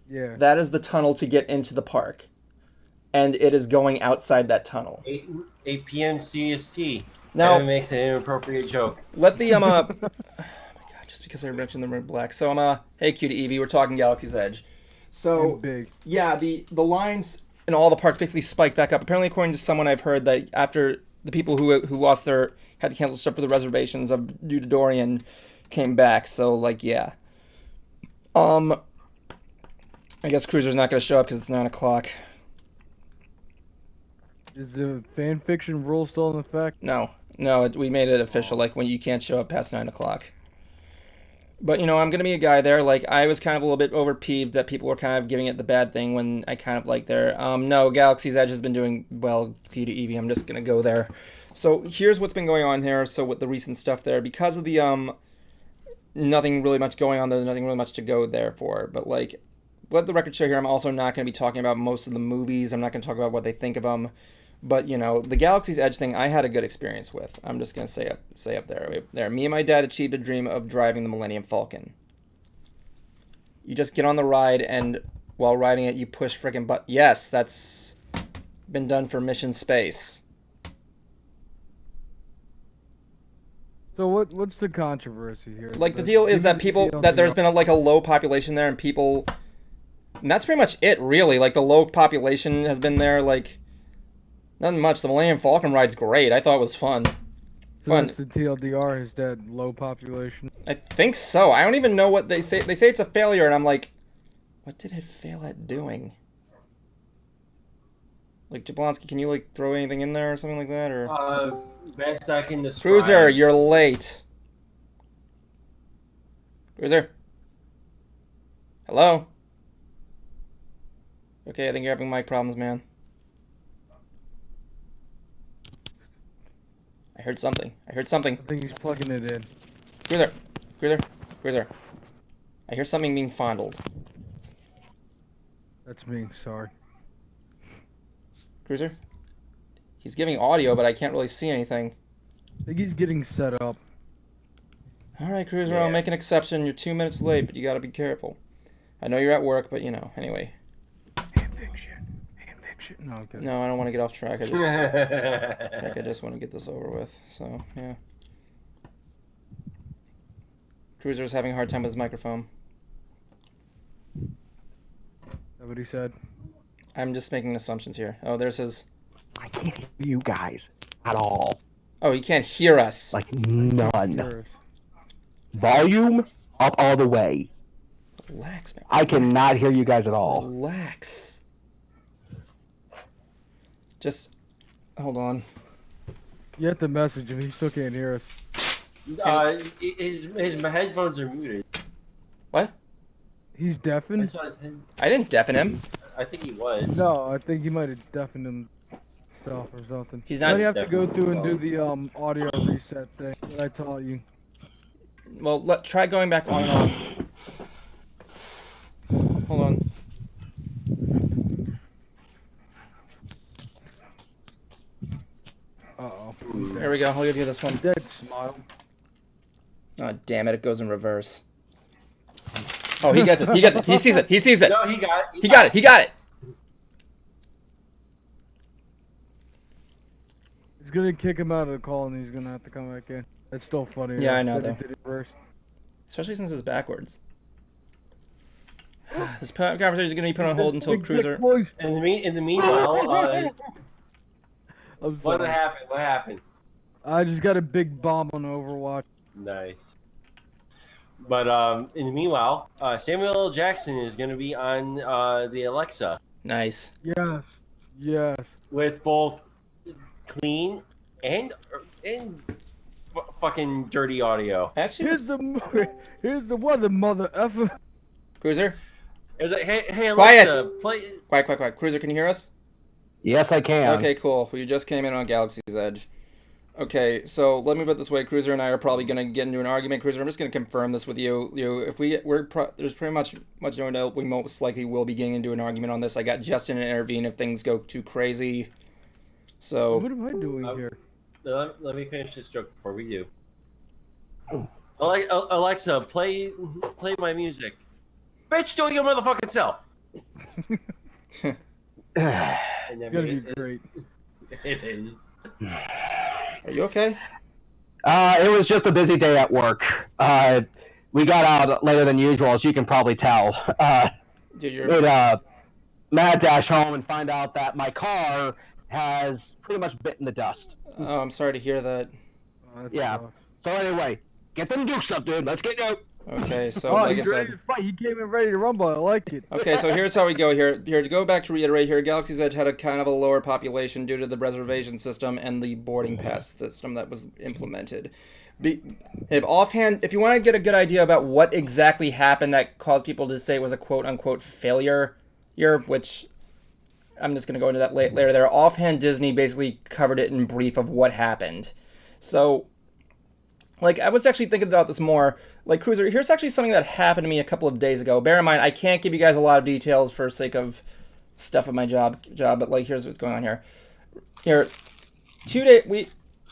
Yeah. That is the tunnel to get into the park. And it is going outside that tunnel. 8 p.m. CST. Now, Evan makes an inappropriate joke. let the oh my god, just because I mentioned the red black. So hey cutie Evie, we're talking Galaxy's Edge. So And big. yeah, the lines in all the parks basically spiked back up. Apparently, according to someone I've heard, that after the people who lost had to cancel stuff for the reservations due to Dorian came back. So like yeah. I guess Cruiser's not going to show up because it's 9 o'clock. Is the fan fiction rule still in effect? No, we made it official. Like when you can't show up past 9 o'clock. But I'm gonna be a guy there. Like I was kind of a little bit over peeved that people were kind of giving it the bad thing when I kind of like there. No, Galaxy's Edge has been doing well. Q to Evie, I'm just gonna go there. So here's what's been going on here. So with the recent stuff there, because of the nothing really much going on there, nothing really much to go there for. But like, let the record show here. I'm also not gonna be talking about most of the movies. I'm not gonna talk about what they think of them. But the Galaxy's Edge thing, I had a good experience with. I'm just gonna say up there. Me and my dad achieved a dream of driving the Millennium Falcon. You just get on the ride, and while riding it, you push freaking button. Yes, that's been done for Mission Space. So what's the controversy here? Like the deal is that there's been a low population there, and people, and that's pretty much it really. Like the low population has been there, like. Nothing much. The Millennium Falcon ride's great. I thought it was fun. So Fun. that's the TLDR, is that low population. I think so. I don't even know what they say. They say it's a failure, and I'm like, what did it fail at doing? Like, Jablonski, can you, like, throw anything in there or something like that? Or Best I can describe. Cruiser, you're late. Cruiser? Hello? Okay, I think you're having mic problems, man. I heard something. I heard something. I think he's plugging it in. Cruiser! Cruiser! Cruiser! I hear something being fondled. That's me, sorry. Cruiser? He's giving audio, but I can't really see anything. I think he's getting set up. Alright, Cruiser, Yeah. I'll make an exception. You're 2 minutes late, but you gotta be careful. I know you're at work, but you know, anyway. Fiction. No, okay. No, I don't want to get off track. I just want to get this over with. So, yeah. Cruiser's having a hard time with his microphone. Is that what he said? I'm just making assumptions here. Oh, there's his... I can't hear you guys at all. Oh, he can't hear us. Like, none. Yours. Volume up all the way. Relax, man. I cannot hear you guys at all. Relax. Just... Hold on. You have to message him, he still can't hear us. His headphones are muted. What? He's deafened? I saw his head. I didn't deafen him. I think he was. No, I think he might have deafened himself or something. He's not Then you have to go deafened through and do himself. the audio reset thing that I taught you. Well, try going back on and on. Hold on. Uh-oh. There we go. I'll give you this one. Dead smile. Oh, damn it. It goes in reverse. Oh, he gets it. He gets it. He sees it. He sees it. No, he got it. He got it. He got it. He's gonna kick him out of the call and he's gonna have to come back in. That's still funny. Yeah, I know, that he though. did it first. Especially since it's backwards. This conversation is going to be put on hold until Big dick Cruiser... voice. In the meanwhile, I'm what sorry. happened? What happened? I just got a big bomb on Overwatch. Nice. But in the meanwhile, Samuel L. Jackson is going to be on the Alexa Nice. Yes. Yes. with both clean and fucking dirty audio. Actually, Here's the weather, mother effer. Cruiser? It was like, hey Quiet! Alexa, play. Quiet, quiet, quiet. Cruiser, can you hear us? Yes, I can. Okay, cool. We just came in on Galaxy's Edge. Okay, so let me put it this way. Cruiser and I are probably going to get into an argument. Cruiser, I'm just going to confirm this with you. If there's pretty much no doubt we most likely will be getting into an argument on this. I got Justin to intervene if things go too crazy. So... What am I doing here? Let me finish this joke before we do. Alexa, play my music. Bitch, do it your motherfucking self. And It's then gonna be great. it is. Are you okay? It was just a busy day at work. We got out later than usual, as you can probably tell. Dude, you're... Made mad dash home and find out that my car has pretty much bitten the dust. Oh, I'm sorry to hear that. Oh, that's Yeah. rough. So anyway, get them dukes up, dude. Let's get out. Okay, so Oh, like I he's ready said... to fight. He came in ready to rumble. I like it. Okay, so here's how we go here. To go back to reiterate here, Galaxy's Edge had a kind of a lower population due to the reservation system and the boarding pass system that was implemented. If you want to get a good idea about what exactly happened that caused people to say it was a quote-unquote failure here, which I'm just going to go into that later there, offhand Disney basically covered it in brief of what happened. So... Like, I was actually thinking about this more. Like, Cruiser, here's actually something that happened to me a couple of days ago. Bear in mind, I can't give you guys a lot of details for sake of stuff of my job, but, like, here's what's going on here.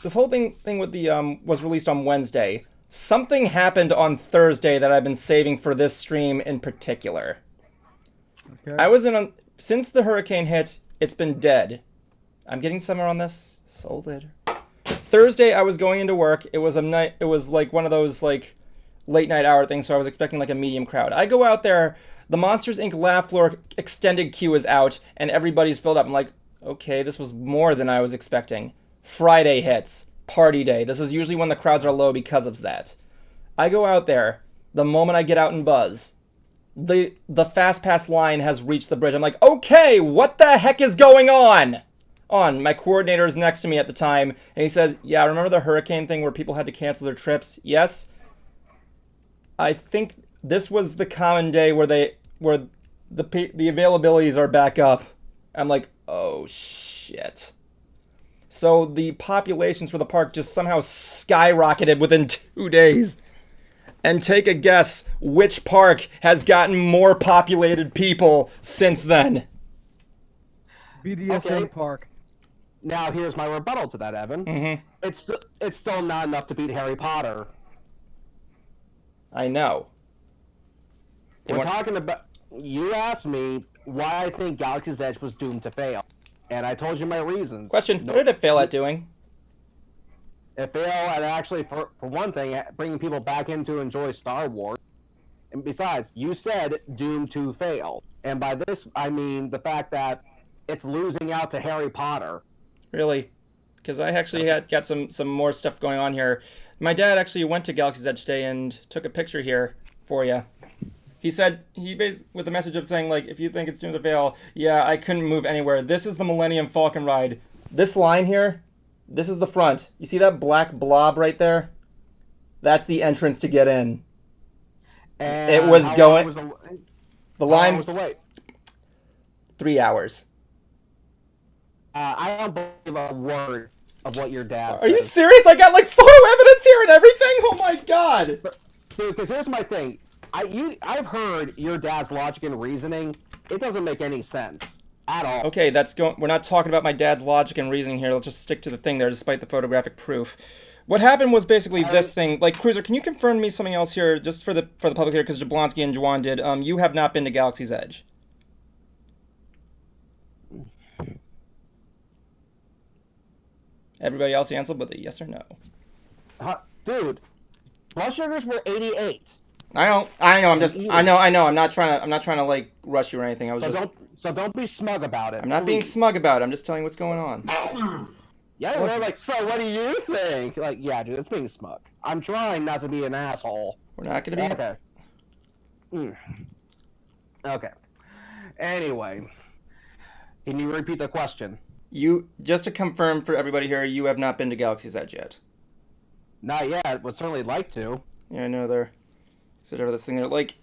This whole thing with the, was released on Wednesday. Something happened on Thursday that I've been saving for this stream in particular. Okay. Since the hurricane hit, it's been dead. I'm getting somewhere on this. So later. Thursday, I was going into work. It was like one of those like late night hour things, so I was expecting like a medium crowd. I go out there, the Monsters Inc. laugh floor extended queue is out, and everybody's filled up. I'm like, okay, this was more than I was expecting. Friday hits. party day. This is usually when the crowds are low because of that. I go out there. The moment I get out and buzz, the fast pass line has reached the bridge. I'm like, okay, what the heck is going on? My coordinator is next to me at the time, and he says, yeah, remember the hurricane thing where people had to cancel their trips? Yes. I think this was the common day where the availabilities are back up. I'm like, oh shit. So the populations for the park just somehow skyrocketed within 2 days. And take a guess which park has gotten more populated people since then. BDSM Park. Now here's my rebuttal to that, Evan. Mm-hmm. It's still not enough to beat Harry Potter. I know. We're talking about... You asked me why I think Galaxy's Edge was doomed to fail. And I told you my reasons. Question, what did it fail at doing? It failed at actually, for one thing, at bringing people back in to enjoy Star Wars. And besides, you said doomed to fail. And by this, I mean the fact that it's losing out to Harry Potter. Really? Because I actually got some more stuff going on here. My dad actually went to Galaxy's Edge today and took a picture here for you. He said, with a message of saying, like, if you think it's doomed to fail, yeah, I couldn't move anywhere. This is the Millennium Falcon ride. This line here, this is the front. You see that black blob right there? That's the entrance to get in. And it was going... the line was the wait? 3 hours. I don't believe a word of what your dad says. Are you serious? I got, like, photo evidence here and everything? Oh, my God. Dude, because here's my thing. I've heard your dad's logic and reasoning. It doesn't make any sense at all. Okay, we're not talking about my dad's logic and reasoning here. Let's just stick to the thing there, despite the photographic proof. What happened was basically this thing. Like, Cruiser, can you confirm me something else here, just for the public here, because Jablonski and Juwan did. You have not been to Galaxy's Edge. Everybody else answered with a yes or no. Dude, blood sugars were 88. I know. I know. I'm not trying to like rush you or anything. So don't be smug about it. I'm not being smug about it. I'm just telling you what's going on. Yeah, they're like, so what do you think? Like, yeah, dude, it's being smug. I'm trying not to be an asshole. We're not gonna be. Okay. Okay. Anyway, can you repeat the question? Just to confirm for everybody here, you have not been to Galaxy's Edge yet. Not yet. Would certainly like to. Yeah, I know they're. Sit over this thing there. Like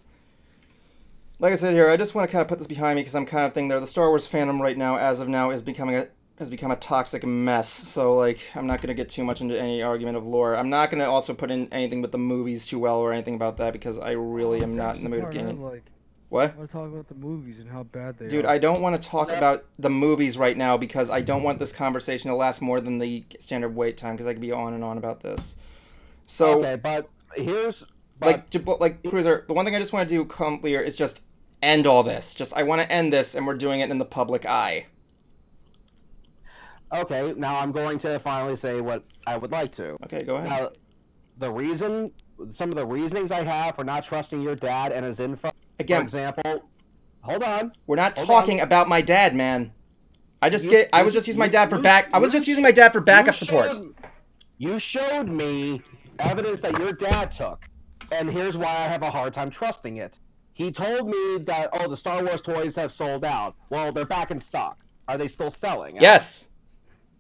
I said here, I just want to kind of put this behind me because I'm kind of thinking there. The Star Wars fandom right now, as of now, has become a toxic mess. So, like, I'm not going to get too much into any argument of lore. I'm not going to also put in anything with the movies too well or anything about that because I really am not in the mood of getting it. What? I want to talk about the movies and how bad they are. Dude, I don't want to talk about the movies right now because I don't want this conversation to last more than the standard wait time because I could be on and on about this. So, okay, but here's... Like Cruiser, the one thing I just want to do come clear is just end all this. I want to end this, and we're doing it in the public eye. Okay, now I'm going to finally say what I would like to. Okay, go ahead. Now, some of the reasonings I have for not trusting your dad and his info, again, for example, hold on. We're not talking about my dad, man. I was just using my dad for backup support. You showed me evidence that your dad took. And here's why I have a hard time trusting it. He told me that, the Star Wars toys have sold out. Well, they're back in stock. Are they still selling? Yes.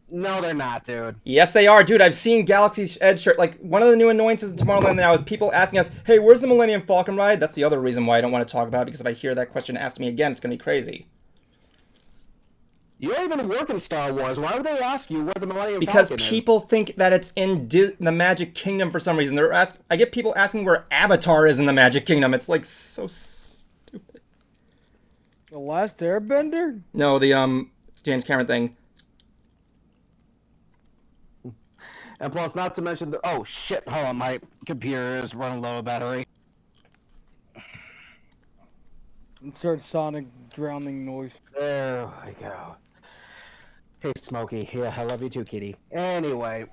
No, they're not, dude. Yes, they are, dude. I've seen Galaxy's Edge shirt. Like, one of the new annoyances in Tomorrowland now is people asking us, hey, where's the Millennium Falcon ride? That's the other reason why I don't want to talk about it, because if I hear that question asked me again, it's going to be crazy. You don't even work in Star Wars. Why would they ask you where the Millennium because Falcon is? People think that it's in the Magic Kingdom for some reason. I get people asking where Avatar is in the Magic Kingdom. It's like so stupid. The Last Airbender? No, the James Cameron thing. And plus, not to mention the... Oh, shit. Hold on. My computer is running low battery. Insert sonic drowning noise. There we go. Hey, Smokey. Yeah, I love you too, kitty. Anyway.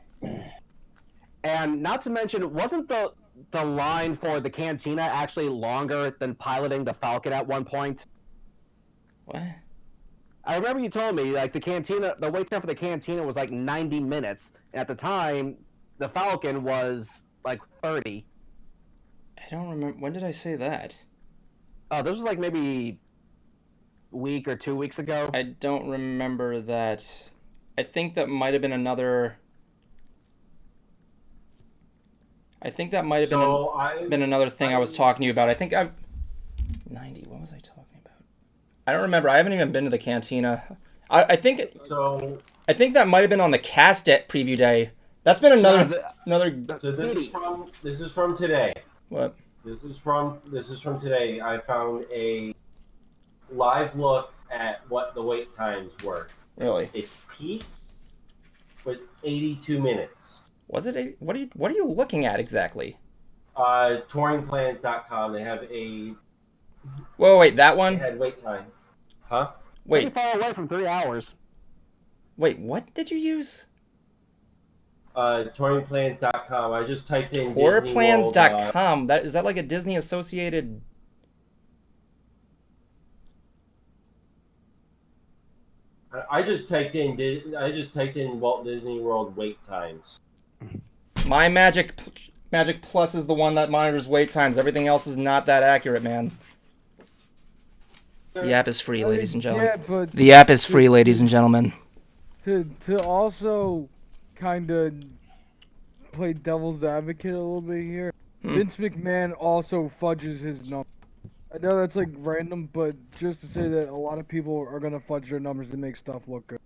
And not to mention, wasn't the line for the cantina actually longer than piloting the Falcon at one point? What? I remember you told me, like, the wait time for the cantina was like 90 minutes. At the time, the Falcon was like 30. I don't remember. When did I say that? Oh, this was like maybe a week or 2 weeks ago. I don't remember that. I think that might have been another. I think that might have been another thing I was talking to you about. I think I'm 90. What was I talking about? I don't remember. I haven't even been to the cantina. I think So I think that might have been on the cast preview day. That's been another. So this is from today. What? This is from today. I found a live look at what the wait times were. Really? Its peak was 82 minutes. Was it? What are you looking at exactly? Touringplans.com. They have a. Whoa, wait, that one? They had wait time. Huh? Wait. Pretty far away from 3 hours. Wait, what did you use? Touringplans.com. I just typed in Touringplans.com. Is that like a Disney associated? I just typed in Walt Disney World wait times. My Magic Plus is the one that monitors wait times. Everything else is not that accurate, man. The app is free, ladies and gentlemen. Yeah, but The app is free, ladies and gentlemen. to also kind of play devil's advocate a little bit here, Vince McMahon also fudges his numbers. I know that's like random, but just to say that a lot of people are gonna fudge their numbers to make stuff look good.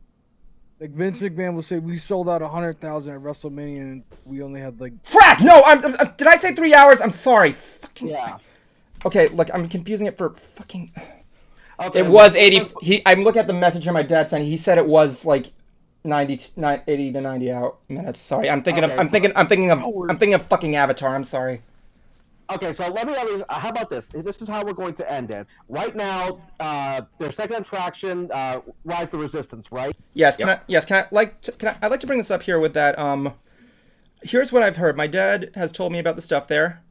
Like Vince McMahon will say, we sold out 100,000 at WrestleMania, and we only had like. Frack! No, did I say 3 hours? I'm sorry. Fucking. Yeah. Okay, look, I'm confusing it for fucking. Okay, It was 80. I'm looking at the message here my dad sent. He said it was like 80 to 90 minutes. Sorry, I'm thinking Okay. I'm thinking of fucking Avatar. I'm sorry. Okay, so let me. How about this? This is how we're going to end it. Right now, their second attraction, Rise of the Resistance, right? Yes. I'd like to bring this up here with that. Here's what I've heard. My dad has told me about the stuff there.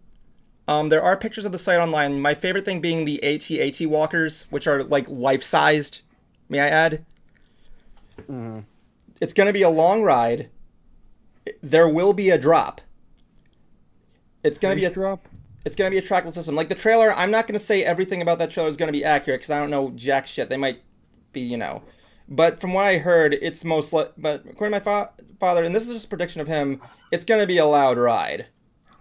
There are pictures of the site online. My favorite thing being the AT-AT walkers, which are like life-sized. May I add? Mm-hmm. It's going to be a long ride. There will be a drop. It's going to be a drop. It's going to be a trackless system. Like the trailer, I'm not going to say everything about that trailer is going to be accurate because I don't know jack shit. They might be, But from what I heard, it's but according to my father, and this is just a prediction of him, it's going to be a loud ride.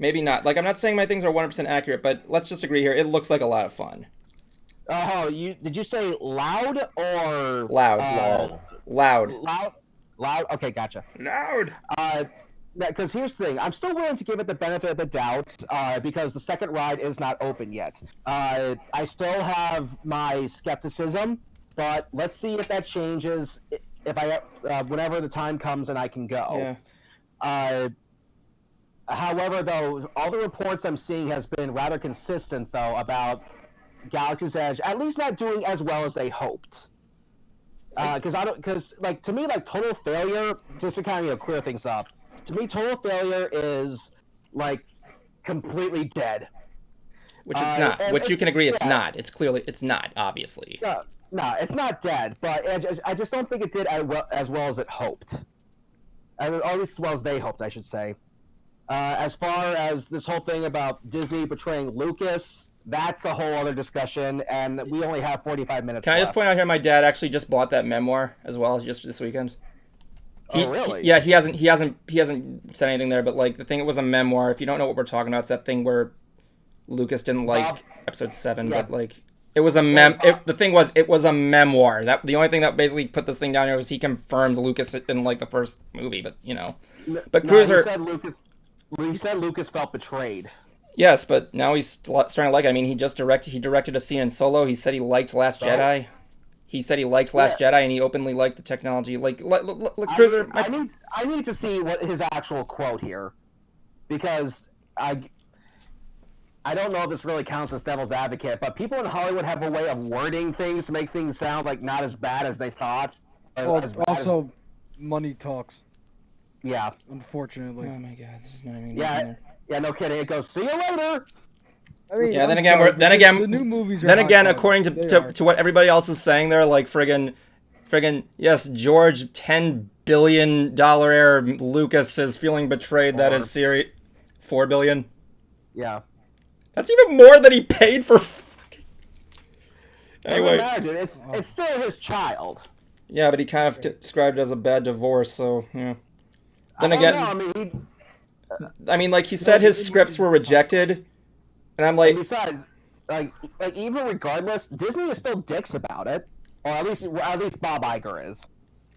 Maybe not. Like, I'm not saying my things are 100% accurate, but let's just agree here. It looks like a lot of fun. Oh, did you say loud or Loud. Loud. Loud. Okay, gotcha. Loud. Because here's the thing, I'm still willing to give it the benefit of the doubt because the second ride is not open yet. I still have my skepticism, but let's see if that changes whenever the time comes and I can go. Yeah. However, though, all the reports I'm seeing has been rather consistent, though, about Galaxy's Edge at least not doing as well as they hoped. Because to me, like total failure, just to kind of clear things up. To me, total failure is like completely dead. Which it's not. Which you can agree it's yeah. not. It's not, obviously. No, it's not dead, but I just don't think it did as well as it hoped. Or at least as well as they hoped, I should say. As far as this whole thing about Disney betraying Lucas, that's a whole other discussion, and we only have 45 minutes Can I left. just point out here, my dad actually just bought that memoir as well, just this weekend. Really? He hasn't said anything there, but like the thing, it was a memoir. If you don't know what we're talking about, it's that thing where Lucas didn't like episode 7, yeah. but like it was the thing was it was a memoir. That the only thing that basically put this thing down here was he confirmed Lucas in like the first movie, but But Cruiser. He said Lucas felt betrayed. Yes, but now he's starting to like it. I mean, he directed a scene in Solo. He said he liked Last Jedi. He said he liked Last Jedi, and he openly liked the technology. Like, Cruiser. I need to see what his actual quote here, because I don't know if this really counts as devil's advocate, but people in Hollywood have a way of wording things to make things sound like not as bad as they thought. Well, also, money talks. Yeah. Unfortunately. Oh my God, this is not even. Yeah, no kidding. It goes, see you later. I mean, yeah. Then the again, new movies. according to what everybody else is saying, they're like friggin' yes, George $10 billion-dollar Lucas is feeling betrayed that his series... $4 billion? Yeah. That's even more than he paid for fucking... Anyway. Imagine, it's still his child. Yeah, but he kind of described it as a bad divorce, so, yeah. Then again... I mean, like, he said his scripts were rejected, and I'm like... And besides, like even regardless, Disney is still dicks about it. Or at least Bob Iger is.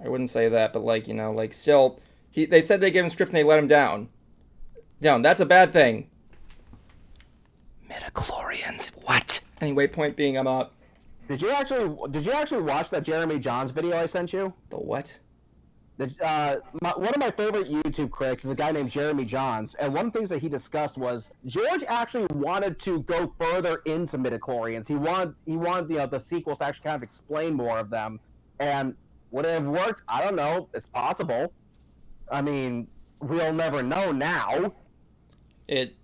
I wouldn't say that, but, like, you know, like, still... They said they gave him a script and they let him down. That's a bad thing. Midichlorians, what? Anyway, point being, I'm up. Did you actually watch that Jeremy Johns video I sent you? The what? One of my favorite YouTube critics is a guy named Jeremy Johns, and one of the things that he discussed was George actually wanted to go further into midichlorians. He wanted the sequels to actually kind of explain more of them, and would it have worked? I don't know. It's possible. I mean, we'll never know now. It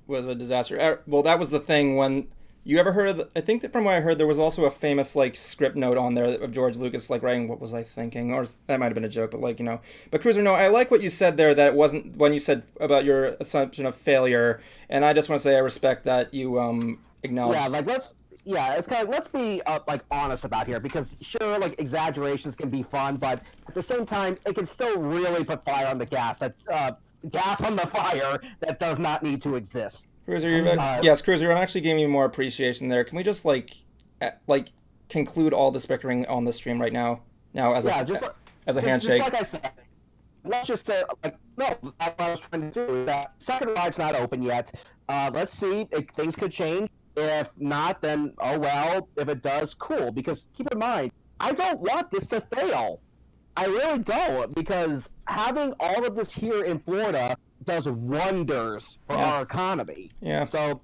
was a disaster. Well, that was the thing when... You ever heard of I think that from what I heard, there was also a famous, like, script note on there of George Lucas, like, writing, what was I thinking? Or that might have been a joke, but, like, you know. But, Cruiser, no, I like what you said there, that it wasn't when you said about your assumption of failure. And I just want to say I respect that you acknowledge... Yeah, it's kind of, let's be, like, honest about here, because, sure, like, exaggerations can be fun, but at the same time, it can still really put fire on the gas, gas on the fire that does not need to exist. Cruiser, yes, Cruiser, I'm actually giving you more appreciation there. Can we just, like conclude all this bickering on the stream right now? As a handshake. Just like I said, let's just say, no, that's what I was trying to do. That second ride's not open yet. Let's see if things could change. If not, then, oh well. If it does, cool. Because keep in mind, I don't want this to fail. I really don't, because having all of this here in Florida does wonders for our economy. Yeah. So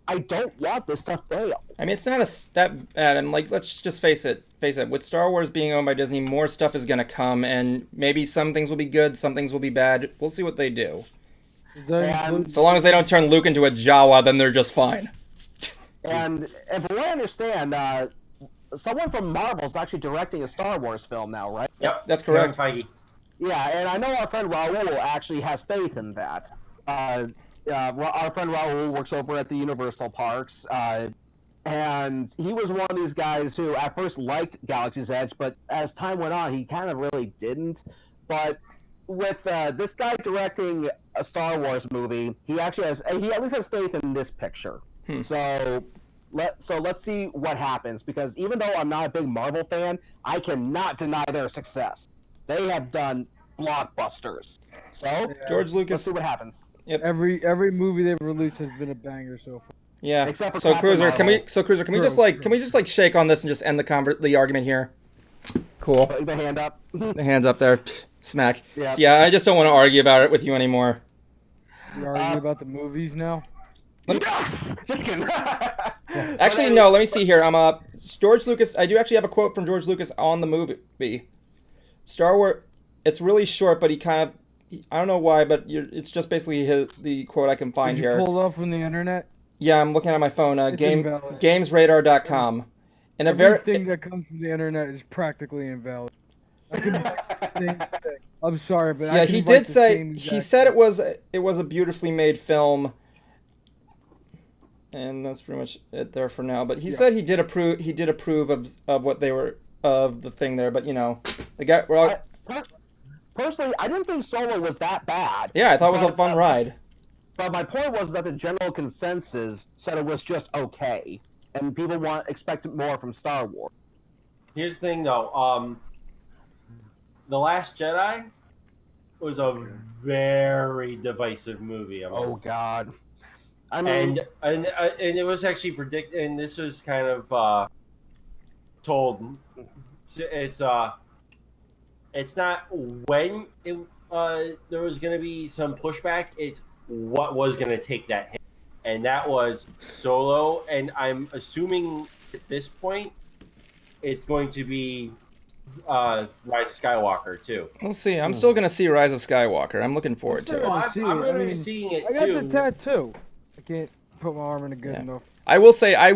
I don't want this to fail. I mean, it's not that bad. And, like, let's just face it. With Star Wars being owned by Disney, more stuff is going to come, and maybe some things will be good, some things will be bad. We'll see what they do. So long as they don't turn Luke into a Jawa, then they're just fine. And from what I understand, someone from Marvel is actually directing a Star Wars film now, right? Yep, that's correct. Kevin Feige. Yeah, and I know our friend Raul actually has faith in that. Our friend Raul works over at the Universal Parks, and he was one of these guys who at first liked Galaxy's Edge, but as time went on, he kind of really didn't. But with this guy directing a Star Wars movie, he at least has faith in this picture. So let's see what happens, because even though I'm not a big Marvel fan, I cannot deny their success. They have done blockbusters. So George Lucas. Let's see what happens. Yep. Every movie they've released has been a banger so far. Yeah. Except for so Captain Cruiser, Marvel. can we just shake on this and just end the argument here? Cool. Put the hand up. The hands up there. Smack. Yeah. So, yeah, I just don't want to argue about it with you anymore. You arguing about the movies now? Just kidding. Actually, no. Let me see here. George Lucas. I do actually have a quote from George Lucas on the movie. Star Wars. It's really short, but I don't know why, but it's just basically the quote I can find here. Pulled up from the internet. Yeah, I'm looking at my phone. Gamesradar.com. And everything that comes from the internet is practically invalid. I can write the same thing. I'm sorry, but yeah, he did say he said it was a beautifully made film. And that's pretty much it there for now. But he said he did approve of what they were of the thing there. But you know, the guy. Personally, I didn't think Solo was that bad. Yeah, I thought it was a fun ride. But my point was that the general consensus said it was just okay, and people expected more from Star Wars. Here's the thing, though. The Last Jedi was a very divisive movie. Oh God. I mean, and it was actually predicted, and this was kind of told. It's not when there was going to be some pushback. It's what was going to take that hit, and that was Solo. And I'm assuming at this point, it's going to be Rise of Skywalker too. We'll see. I'm still going to see Rise of Skywalker. I'm looking forward to it. I'm going to be seeing it too. I got the tattoo. I can't put my arm in it good enough. I will say I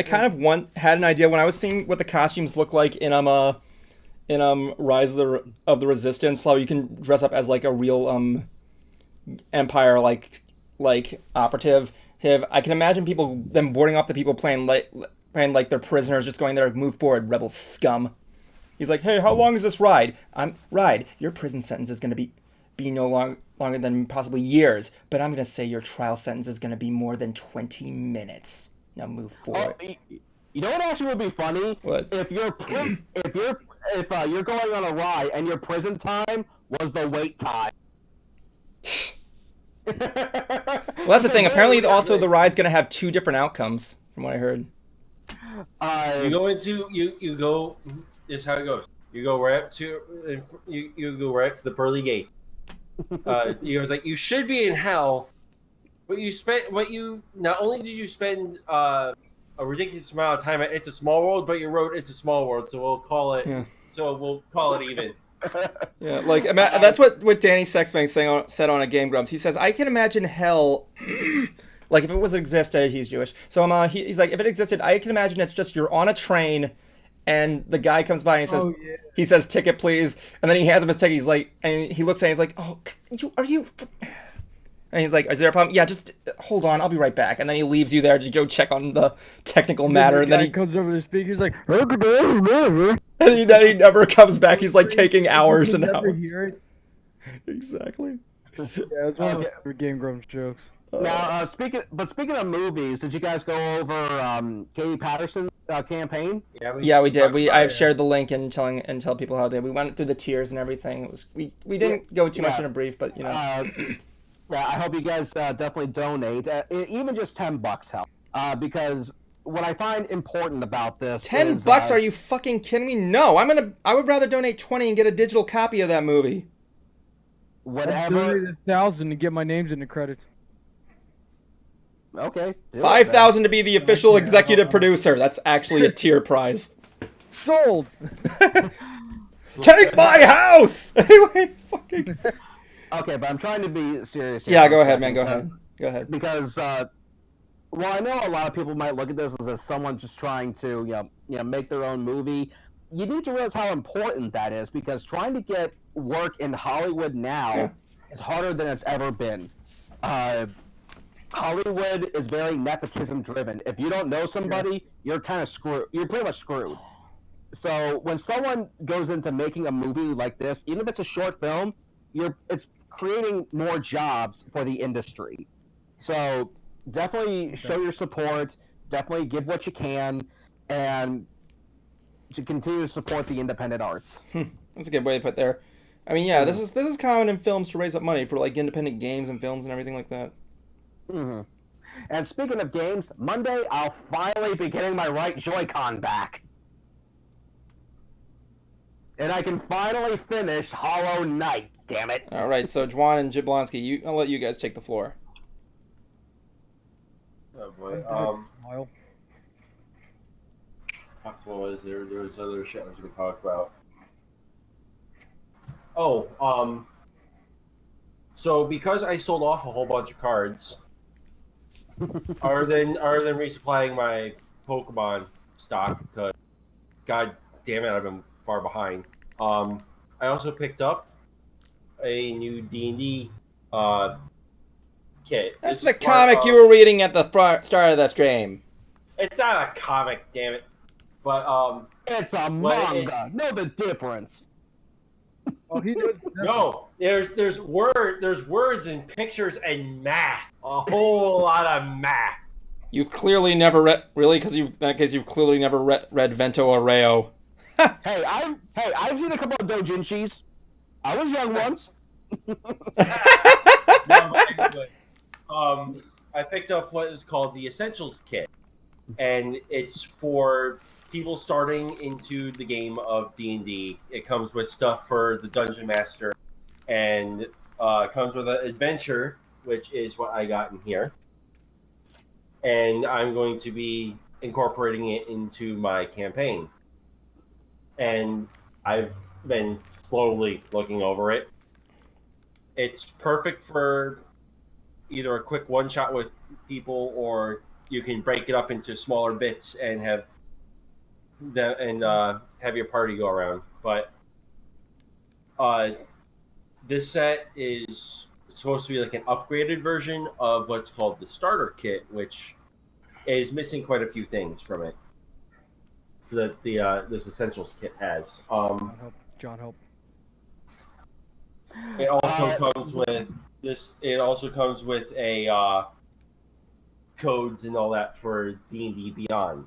kind of had an idea when I was seeing what the costumes look like in Rise of the Resistance, how you can dress up as like a real Empire like operative. I can imagine them boarding off the people playing like they're prisoners, just going there, move forward, rebel scum. He's like, hey, how long is this ride? Your prison sentence is going to be no longer than possibly years, but I'm going to say your trial sentence is going to be more than 20 minutes. Now move forward. You know what actually would be funny? What? If you're going on a ride and your prison time was the wait time. Well, that's the thing. Apparently, also the ride's going to have 2 different outcomes, from what I heard. You go into you go. This is how it goes. You go right up to you go right up to the pearly gate. He goes like, you should be in hell, but not only did you spend a ridiculous amount of time at It's a Small World, but you wrote It's a Small World, so we'll call it. Yeah. So we'll call it even. Yeah, like that's what Danny Sexbank said on a Game Grumps. He says, I can imagine hell, like if it was existed, he's Jewish. So he's like, if it existed, I can imagine it's just you're on a train, and the guy comes by and he says, ticket please, and then he hands him his ticket. He's like, and he looks at it, he's like, oh, are you? And he's like, is there a problem? Yeah, just hold on, I'll be right back. And then he leaves you there to go check on the technical matter. And then he comes over to speak. He's like, and then he never comes back. He's like taking hours and hours. Hear it. Exactly. Yeah, it's one of the Game Grumps jokes. Now, speaking of movies, did you guys go over Katie Patterson's campaign? Yeah, we did. I've shared the link and tell people how we went through the tiers and everything. It was we didn't go too much in a brief, but you know. Yeah, I hope you guys definitely donate. Even just $10 helps. Because what I find important about this $10? Are you fucking kidding me? No, I would rather donate 20 and get a digital copy of that movie. Whatever. I donated 1,000 to get my names in the credits. Okay. 5,000 to be the official executive producer. That's actually a tier prize. Sold. Take my house. Anyway, fucking. Okay, but I'm trying to be serious here. Yeah, go ahead, man. Go ahead. Because, I know a lot of people might look at this as someone just trying to, make their own movie. You need to realize how important that is, because trying to get work in Hollywood now is harder than it's ever been. Hollywood is very nepotism driven. If you don't know somebody, you're kind of screwed. You're pretty much screwed. So when someone goes into making a movie like this, even if it's a short film, it's creating more jobs for the industry. So definitely show your support, definitely give what you can, and to continue to support the independent arts. That's a good way to put there. I mean, yeah, this is common in films to raise up money for like independent games and films and everything like that. Mm-hmm. And speaking of games, Monday I'll finally be getting my right Joy-Con back. And I can finally finish Hollow Knight, damn it. All right, so Juan and Jablonski, I'll let you guys take the floor. Oh boy. Fuck, what was there? There was other shit I was going to talk about. So because I sold off a whole bunch of cards, other than resupplying my Pokemon stock, because god damn it, I've been far behind. I also picked up a new D&D kit. That's the comic you were reading at the start of the stream. It's not a comic, damn it. But it's a manga. Know the difference. Oh, he does. No, there's words and pictures and math. A whole lot of math. You've clearly never read, really, because you've clearly never read Vento Arreo. Hey, I've seen a couple of doujinshis. I was young once. I picked up what is called the Essentials Kit, and it's for people starting into the game of D&D. It comes with stuff for the Dungeon Master, and comes with an adventure, which is what I got in here. And I'm going to be incorporating it into my campaign. And I've been slowly looking over it. It's perfect for either a quick one-shot with people, or you can break it up into smaller bits and have your party go around. But this set is supposed to be like an upgraded version of what's called the starter kit, which is missing quite a few things from it that the this essentials kit has. John help. It also comes with this. It also comes with a codes and all that for D&D Beyond,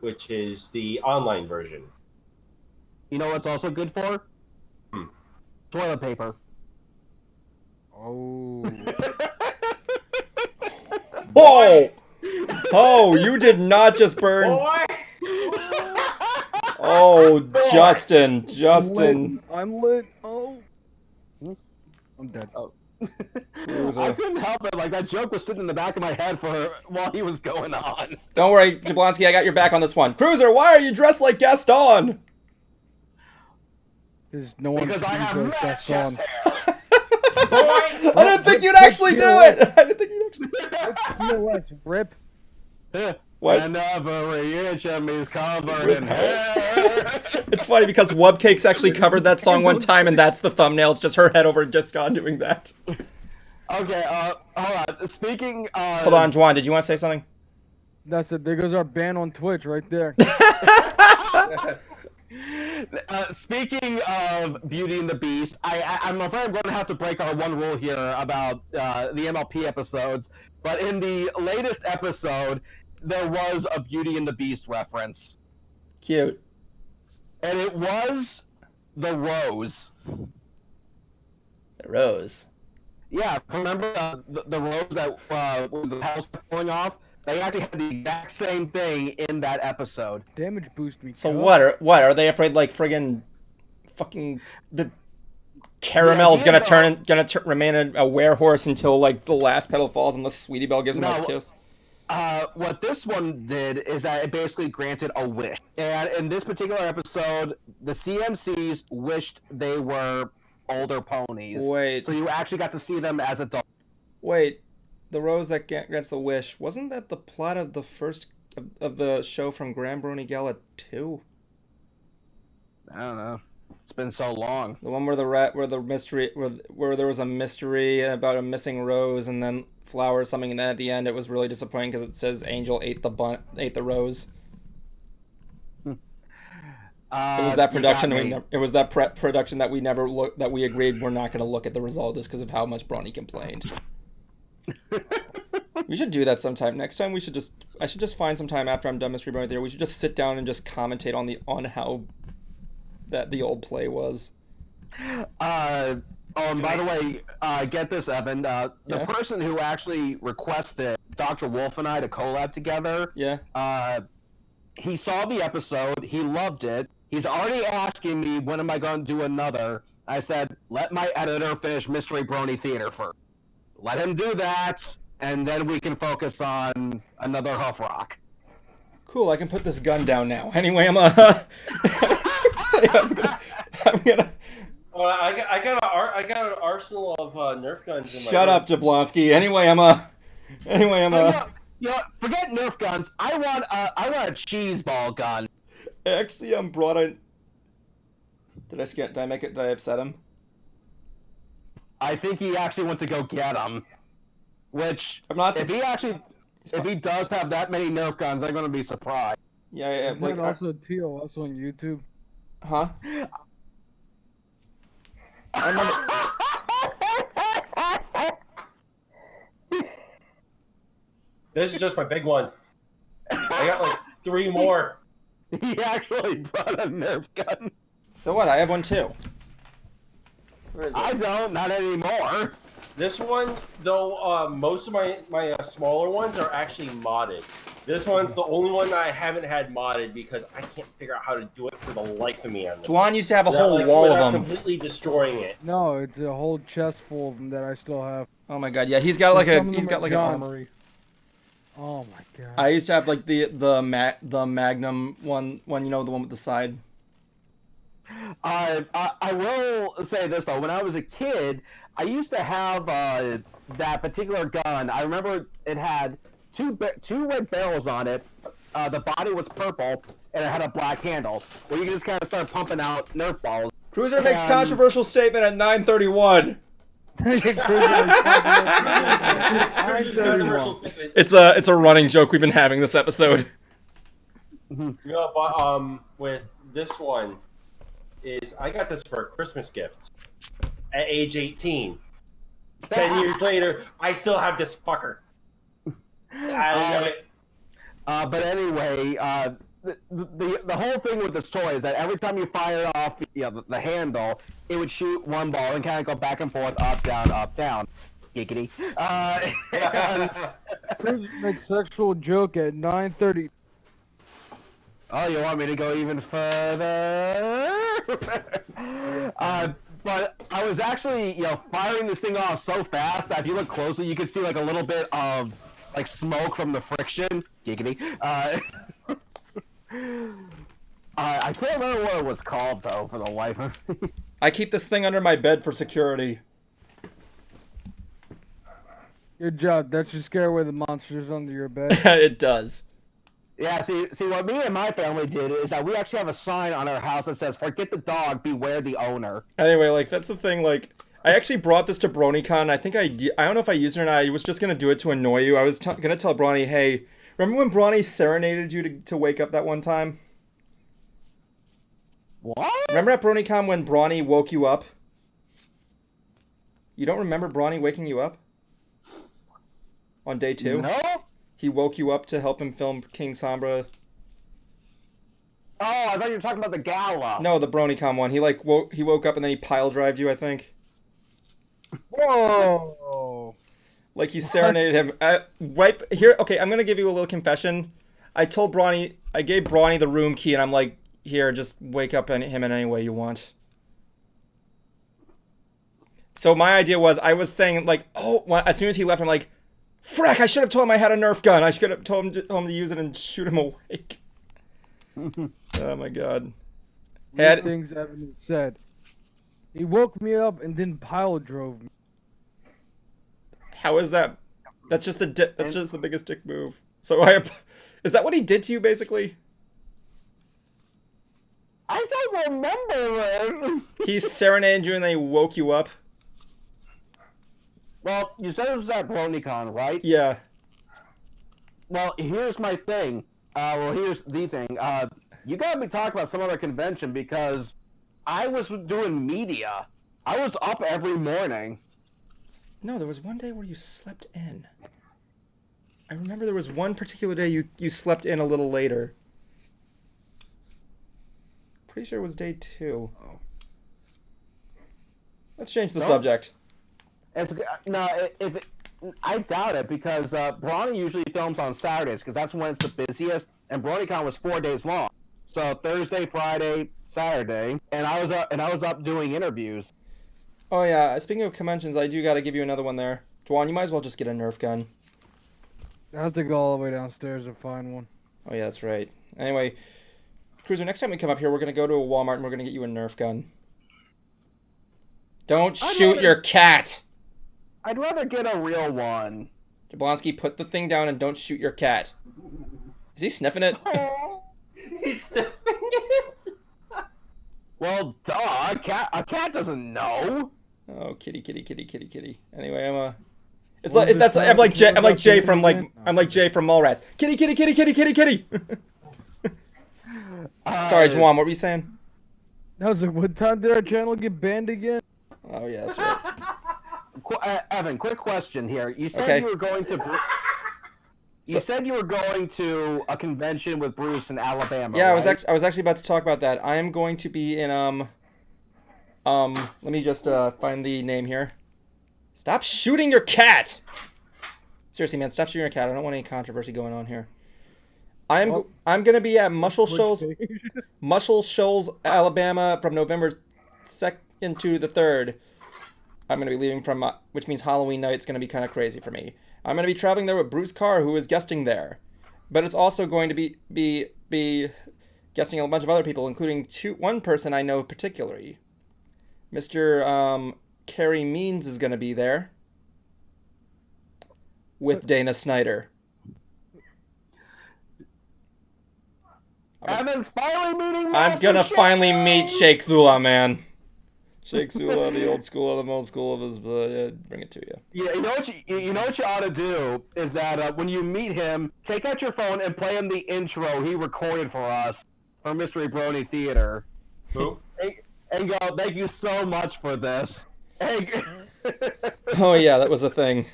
which is the online version. You know what's also good for? Toilet paper. Oh. Oh! Oh, you did not just burn. Boy! Oh, Justin. I'm lit. Oh. I'm dead. Oh. Loser. I couldn't help it. Like, that joke was sitting in the back of my head while he was going on. Don't worry, Jablonski, I got your back on this one. Cruiser, why are you dressed like Gaston? Because I have match chest hair. I didn't think you'd actually do it. I didn't think you'd actually. Rip. What? And every inch of me is covered in hair. It's funny because Wubcake's actually covered that song one time, and that's the thumbnail. It's just her head over Gaston doing that. Okay, hold on. Speaking of... Hold on, Juan, did you want to say something? That's it. There goes our ban on Twitch right there. Speaking of Beauty and the Beast, I'm afraid I'm going to have to break our one rule here about the MLP episodes. But in the latest episode, there was a Beauty and the Beast reference. Cute. And it was the rose. The rose. Yeah, remember the rose that with the house going off? They actually had the exact same thing in that episode. Damage boost me. So what are they afraid like friggin' fucking Caramel's gonna remain a werehorse until like the last petal falls unless Sweetie Belle gives him a kiss? What this one did is that it basically granted a wish. And in this particular episode, the CMCs wished they were older ponies. Wait. So you actually got to see them as adults. Wait. The rose that grants the wish, wasn't that the plot of the first of the show from Grand Brony Gala 2? I don't know. It's been so long. The one where the mystery where there was a mystery about a missing rose and then flowers something, and then at the end it was really disappointing because it says Angel ate the rose. It was that production it was that production that we never looked, that we agreed we're not going to look at the result just because of how much Brony complained. We should do that sometime. Next time I should just find some time after I'm done Mystery Brony Theater. We should just sit down and just commentate on how that the old play was. By the way, get this, Evan. The person who actually requested Dr. Wolf and I to collab together, he saw the episode, he loved it. He's already asking me when am I going to do another. I said, let my editor finish Mystery Brony Theater first. Let him do that, and then we can focus on another Huff Rock. Cool, I can put this gun down now. Anyway, I'm gonna. Oh, I got an arsenal of Nerf guns in my Shut up, Jablonski. Anyway, I'm forget Nerf guns. I want a cheese ball gun. Actually, I'm brought in. Did I upset him? I think he actually went to go get them. Which, I'm not. If he does have that many Nerf guns, I'm gonna be surprised. Yeah. Like also Tio, also on YouTube. Huh? This is just my big one. I got like 3 more. He actually brought a Nerf gun. So what? I have one too. Where is it? I don't, not anymore. This one, though, most of my smaller ones are actually modded. This one's the only one that I haven't had modded because I can't figure out how to do it for the life of me. On this. Juan used to have a whole wall of them. Completely destroying it. No, it's a whole chest full of them that I still have. Oh my god, yeah, he's got like an armory. Oh my god. I used to have like the Magnum one, you know, the one with the side. I will say this though, when I was a kid, I used to have that particular gun. I remember it had two red barrels on it. The body was purple, and it had a black handle, where you can just kind of start pumping out Nerf balls. Cruiser makes controversial statement at 9:31. Controversial statement. It's a running joke we've been having this episode. Yeah, but with this one is I got this for a Christmas gift at age 18. 10 years later, I still have this fucker. I love it. But anyway, the whole thing with this toy is that every time you fire off the handle, it would shoot one ball and kind of go back and forth, up, down. Giggity. Make sexual joke at 9:30. Oh, you want me to go even further? But I was actually, firing this thing off so fast that if you look closely, you can see like a little bit of like smoke from the friction. Giggity. I can't remember what it was called though, for the life of me. I keep this thing under my bed for security. Good job. That should scare away the monsters under your bed. It does. Yeah, see, what me and my family did is that we actually have a sign on our house that says, "Forget the dog, beware the owner." Anyway, like, that's the thing, like, I actually brought this to BronyCon. I think I don't know if I used it or not. I was just going to do it to annoy you. I was going to tell Bronny, hey, remember when Bronny serenaded you to wake up that one time? What? Remember at BronyCon when Bronny woke you up? You don't remember Bronny waking you up? On day 2? No? He woke you up to help him film King Sombra. Oh, I thought you were talking about the gala. No, the BronyCon one. He woke up and then he pile drived you, I think. Whoa! Like he serenaded him. Right here. Okay, I'm gonna give you a little confession. I gave Bronny the room key, and I'm like, here, just wake up him in any way you want. So my idea was, I was saying like, as soon as he left, I'm like, frack! I should have told him I had a Nerf gun. I should have told him to use it and shoot him awake. Oh my god. Things Evan said. He woke me up and then pile drove me. How is that? That's just that's just the biggest dick move. So is that what he did to you, basically? I don't remember it. He serenaded you and then he woke you up? Well, you said it was at BronyCon, right? Yeah. Well, here's my thing. Here's the thing. You gotta be talking about some other convention because I was doing media. I was up every morning. No, there was one day where you slept in. I remember there was one particular day you slept in a little later. Pretty sure it was day 2. Oh. Let's change the subject. I doubt it because Bronny usually films on Saturdays because that's when it's the busiest, and BronyCon was 4 days long. So Thursday, Friday, Saturday, and I was up doing interviews. Oh yeah, speaking of conventions, I do gotta give you another one there. Juan, you might as well just get a Nerf gun. I have to go all the way downstairs and find one. Oh yeah, that's right. Anyway, Cruiser, next time we come up here, we're gonna go to a Walmart and we're gonna get you a Nerf gun. Don't shoot your cat! I'd rather get a real one. Jablonski, put the thing down and don't shoot your cat. Is he sniffing it? He's sniffing it. Well, duh. A cat doesn't know. Oh, kitty. Anyway, I'm like Jay from Mallrats. Kitty. Sorry, Juwan, what were you saying? I was like, what time did our channel get banned again? Oh yeah, that's right. Evan, quick question here. You said you were going to. Said you were going to a convention with Bruce in Alabama. Yeah, right? I was actually about to talk about that. I am going to be in let me just find the name here. Stop shooting your cat. Seriously, man, stop shooting your cat. I don't want any controversy going on here. I'm going to be at Muscle Shoals, Alabama from November 2nd to the 3rd. I'm going to be leaving from, which means Halloween night's going to be kind of crazy for me. I'm going to be traveling there with Bruce Carr, who is guesting there. But it's also going to be guesting a bunch of other people, including one person I know particularly. Mr. Carrie Means is going to be there with Dana Snyder. Evan's finally meeting I'm going to finally meet Sheikh Zula, man. Shake Sula, the old school of the old school of his, bring it to you. Yeah, you know what you ought to do is that when you meet him, take out your phone and play him the intro he recorded for us for Mystery Brony Theater. Who? And go, thank you so much for this. Oh yeah, that was a thing.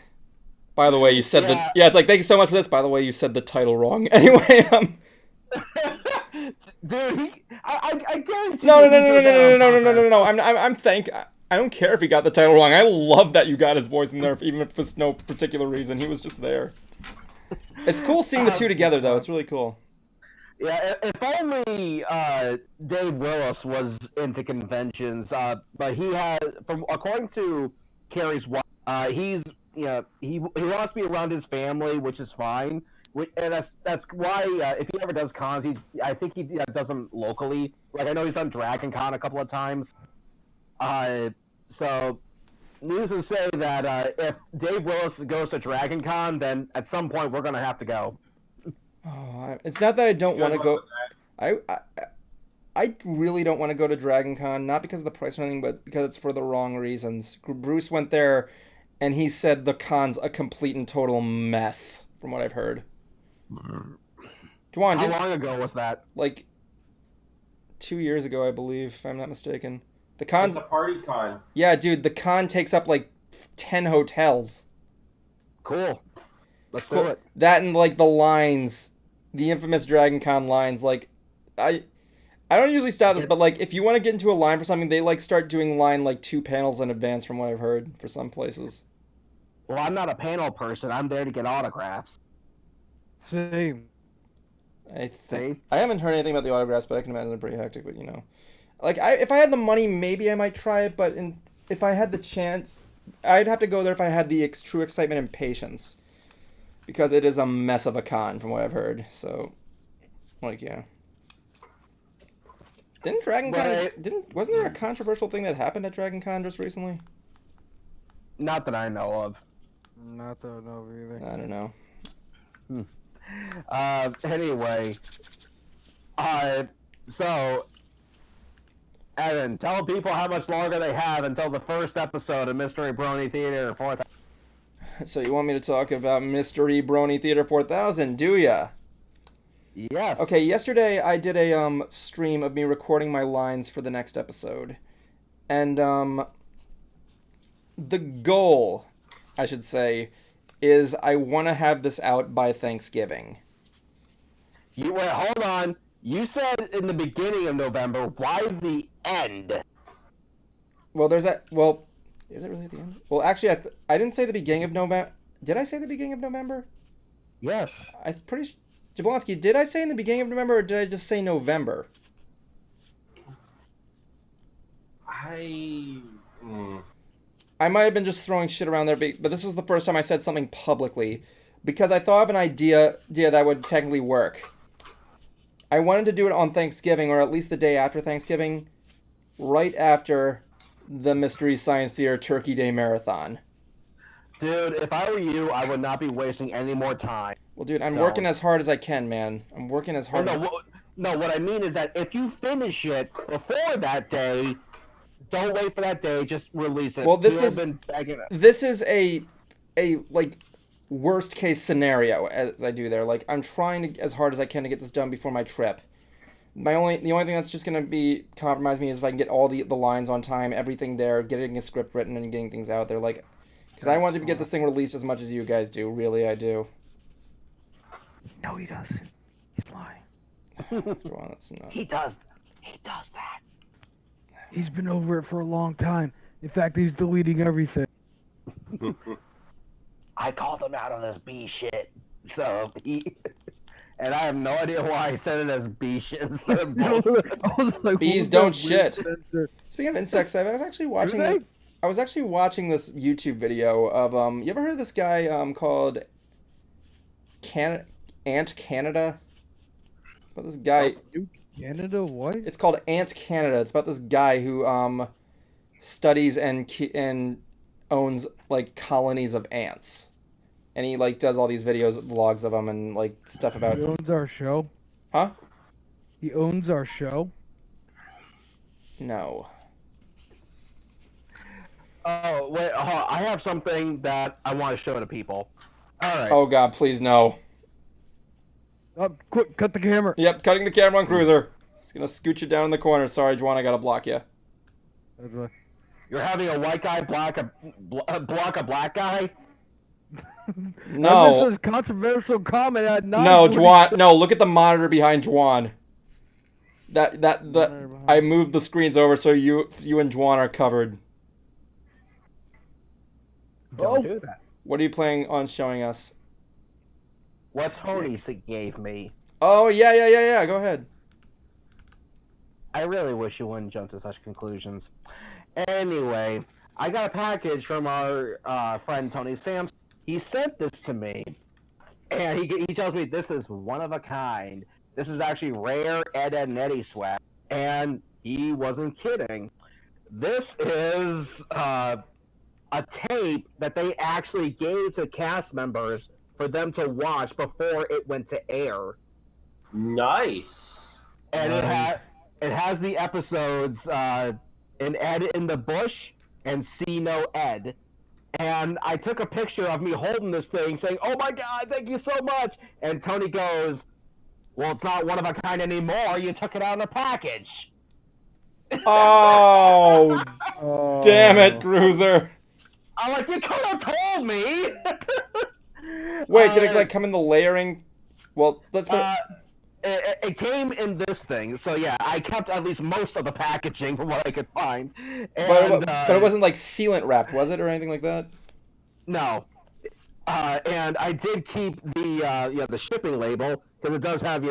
By the way, you said it's like, thank you so much for this. By the way, you said the title wrong. Anyway, Dude, I guarantee. No. I don't care if he got the title wrong. I love that you got his voice in there, even if for no particular reason. He was just there. It's cool seeing the two together, though. It's really cool. Yeah, if only Dave Willis was into conventions. But he has, according to Carrie's wife, he wants to be around his family, which is fine. And that's why if he ever does cons, I think he does them locally. Like I know he's done Dragon Con a couple of times. So needless to say that if Dave Willis goes to Dragon Con, then at some point we're gonna have to go. Oh, it's not that I don't want to go. I really don't want to go to Dragon Con, not because of the price or anything, but because it's for the wrong reasons. Bruce went there, and he said the con's a complete and total mess, from what I've heard. Juwan, how long ago was that? Like 2 years ago, I believe, if I'm not mistaken. The con's It's a party con. Yeah, dude, the con takes up like 10 hotels. Cool. Let's do it. That and like the lines, the infamous Dragon Con lines. Like, I don't usually stop this, but like if you want to get into a line for something, they like start doing line like 2 panels in advance, from what I've heard for some places. Well, I'm not a panel person. I'm there to get autographs. Same. I haven't heard anything about the autographs, but I can imagine they're pretty hectic. But like if I had the money, maybe I might try it. But if I had the chance, I'd have to go there if I had the true excitement and patience, because it is a mess of a con, from what I've heard. So, like, yeah. Didn't Dragon Con wasn't there a controversial thing that happened at Dragon Con just recently? Not that I know of. Not that I know of either. I don't know. Anyway, so Evan, tell people how much longer they have until the first episode of Mystery Brony Theater 4000. So you want me to talk about Mystery Brony Theater 4000, do ya? Yes. Okay, yesterday I did a stream of me recording my lines for the next episode. And the goal, I should say, is I want to have this out by Thanksgiving. Wait, hold on. You said in the beginning of November. Why the end? Well, there's that. Well, is it really at the end? Well, actually, I didn't say the beginning of November. Did I say the beginning of November? Yes. I'm pretty. Jablonski, did I say in the beginning of November, or did I just say November? I might have been just throwing shit around there, but this was the first time I said something publicly, because I thought of an idea that would technically work. I wanted to do it on Thanksgiving, or at least the day after Thanksgiving, right after the Mystery Science Theater Turkey Day Marathon. Dude, if I were you, I would not be wasting any more time. Well, dude, I'm working as hard as I can, man. I'm working as hard No, what I mean is that if you finish it before that day, don't wait for that day, just release it. Well, this is a like worst case scenario as I do there. Like, I'm trying to, as hard as I can, to get this done before my trip. The only thing that's just gonna be compromise me is if I can get all the lines on time, everything there, getting a script written and getting things out there. Like, because I want to get this thing released as much as you guys do. Really, I do. No, he doesn't. He's lying. That's not... He does that. He's been over it for a long time. In fact, he's deleting everything. I called him out on this B shit. So and I have no idea why I said it as B shit instead of like, bees don't shit. Speaking of insects, I was actually watching this YouTube video of you ever heard of this guy called Ant Canada? About this guy. Canada, what? It's called Ant Canada. It's about this guy who studies and owns like colonies of ants, and he like does all these vlogs of them and like stuff about. He owns our show. Huh? He owns our show. No. Oh wait, I have something that I want to show to people. All right. Oh God, please no. Oh, quick, cut the camera. Yep, cutting the camera on Cruiser. It's gonna scoot you down in the corner. Sorry, Juan, I gotta block you. That's right. You're having a white guy block a black guy. No. This is controversial comment at 9. No, Juan. No, look at the monitor behind Juan. I moved the screens over so you and Juan are covered. Don't do that. What are you planning on showing us? What Tony gave me. Oh, yeah. Go ahead. I really wish you wouldn't jump to such conclusions. Anyway, I got a package from our friend Tony Sampson. He sent this to me, and he tells me this is one of a kind. This is actually rare Ed and Eddie swag, and he wasn't kidding. This is a tape that they actually gave to cast members for them to watch before it went to air. Nice. And it has the episodes in Ed in the Bush and See No Ed. And I took a picture of me holding this thing saying, "Oh my God, thank you so much." And Tony goes, "Well, it's not one of a kind anymore. You took it out of the package." Oh, Oh. damn it, Cruiser. I'm like, "You could have told me." Wait, did it like come in the layering? Well, let's put. It came in this thing, so yeah, I kept at least most of the packaging from what I could find. And, but it wasn't like sealant wrapped, was it, or anything like that? No. And I did keep the the shipping label because it does have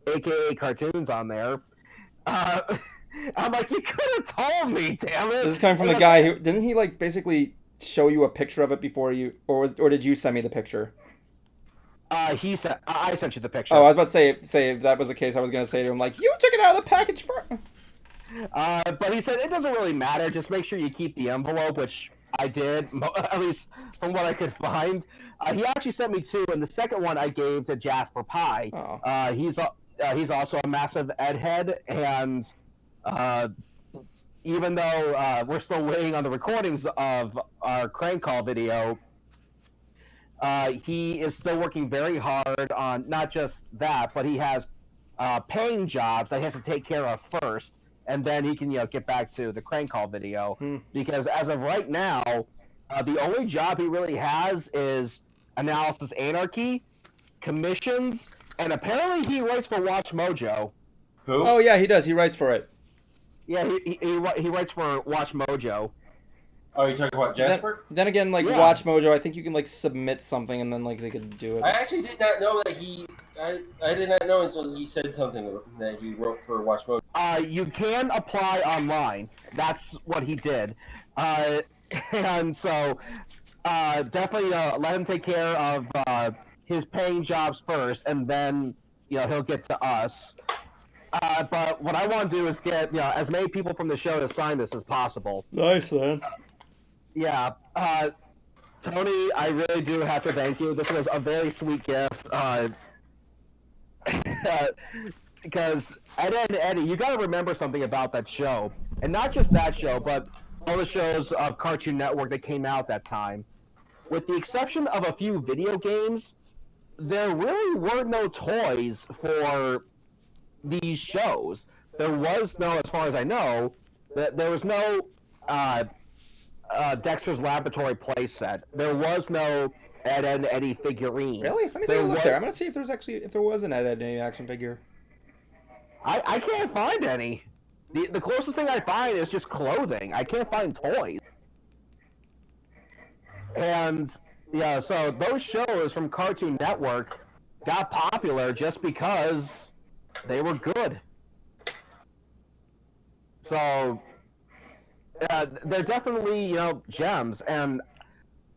AKA cartoons on there. I'm like, you could have told me, damn it. This is coming from the guy who didn't he like basically show you a picture of it before you, or did you send me the picture? He said I sent you the picture. Oh, I was about to say if that was the case, I was gonna say to him like, you took it out of the package first. But he said it doesn't really matter. Just make sure you keep the envelope, which I did, at least from what I could find. He actually sent me two, and the second one I gave to Jasper Pie. Oh. He's also a massive Ed head, and even though we're still waiting on the recordings of our crank call video, he is still working very hard on not just that, but he has paying jobs that he has to take care of first, and then he can get back to the crank call video. Because as of right now, the only job he really has is Analysis Anarchy, commissions, and apparently he writes for Watch Mojo. Who? Oh yeah, he does. He writes for it. Yeah, he writes for Watch Mojo. Oh, you talking about Jasper? Then again, like Yeah. Watch Mojo, I think you can like submit something and then like they could do it. I actually did not know that I did not know until he said something that he wrote for Watch Mode. You can apply online. That's what he did. And so definitely let him take care of his paying jobs first, and then he'll get to us. But what I want to do is get as many people from the show to sign this as possible. Nice, man. Yeah, Tony, I really do have to thank you. This was a very sweet gift. Because Ed and Eddie, you got to remember something about that show, and not just that show, but all the shows of Cartoon Network that came out that time. With the exception of a few video games, there really were no toys for these shows. There was no, as far as I know, there was no Dexter's Laboratory playset. There was no Ed and Eddie figurines. Really? Let me take a look there. I'm gonna see if there was an Ed Eddie action figure. I can't find any. The closest thing I find is just clothing. I can't find toys. And yeah, so those shows from Cartoon Network got popular just because they were good. So they're definitely gems, and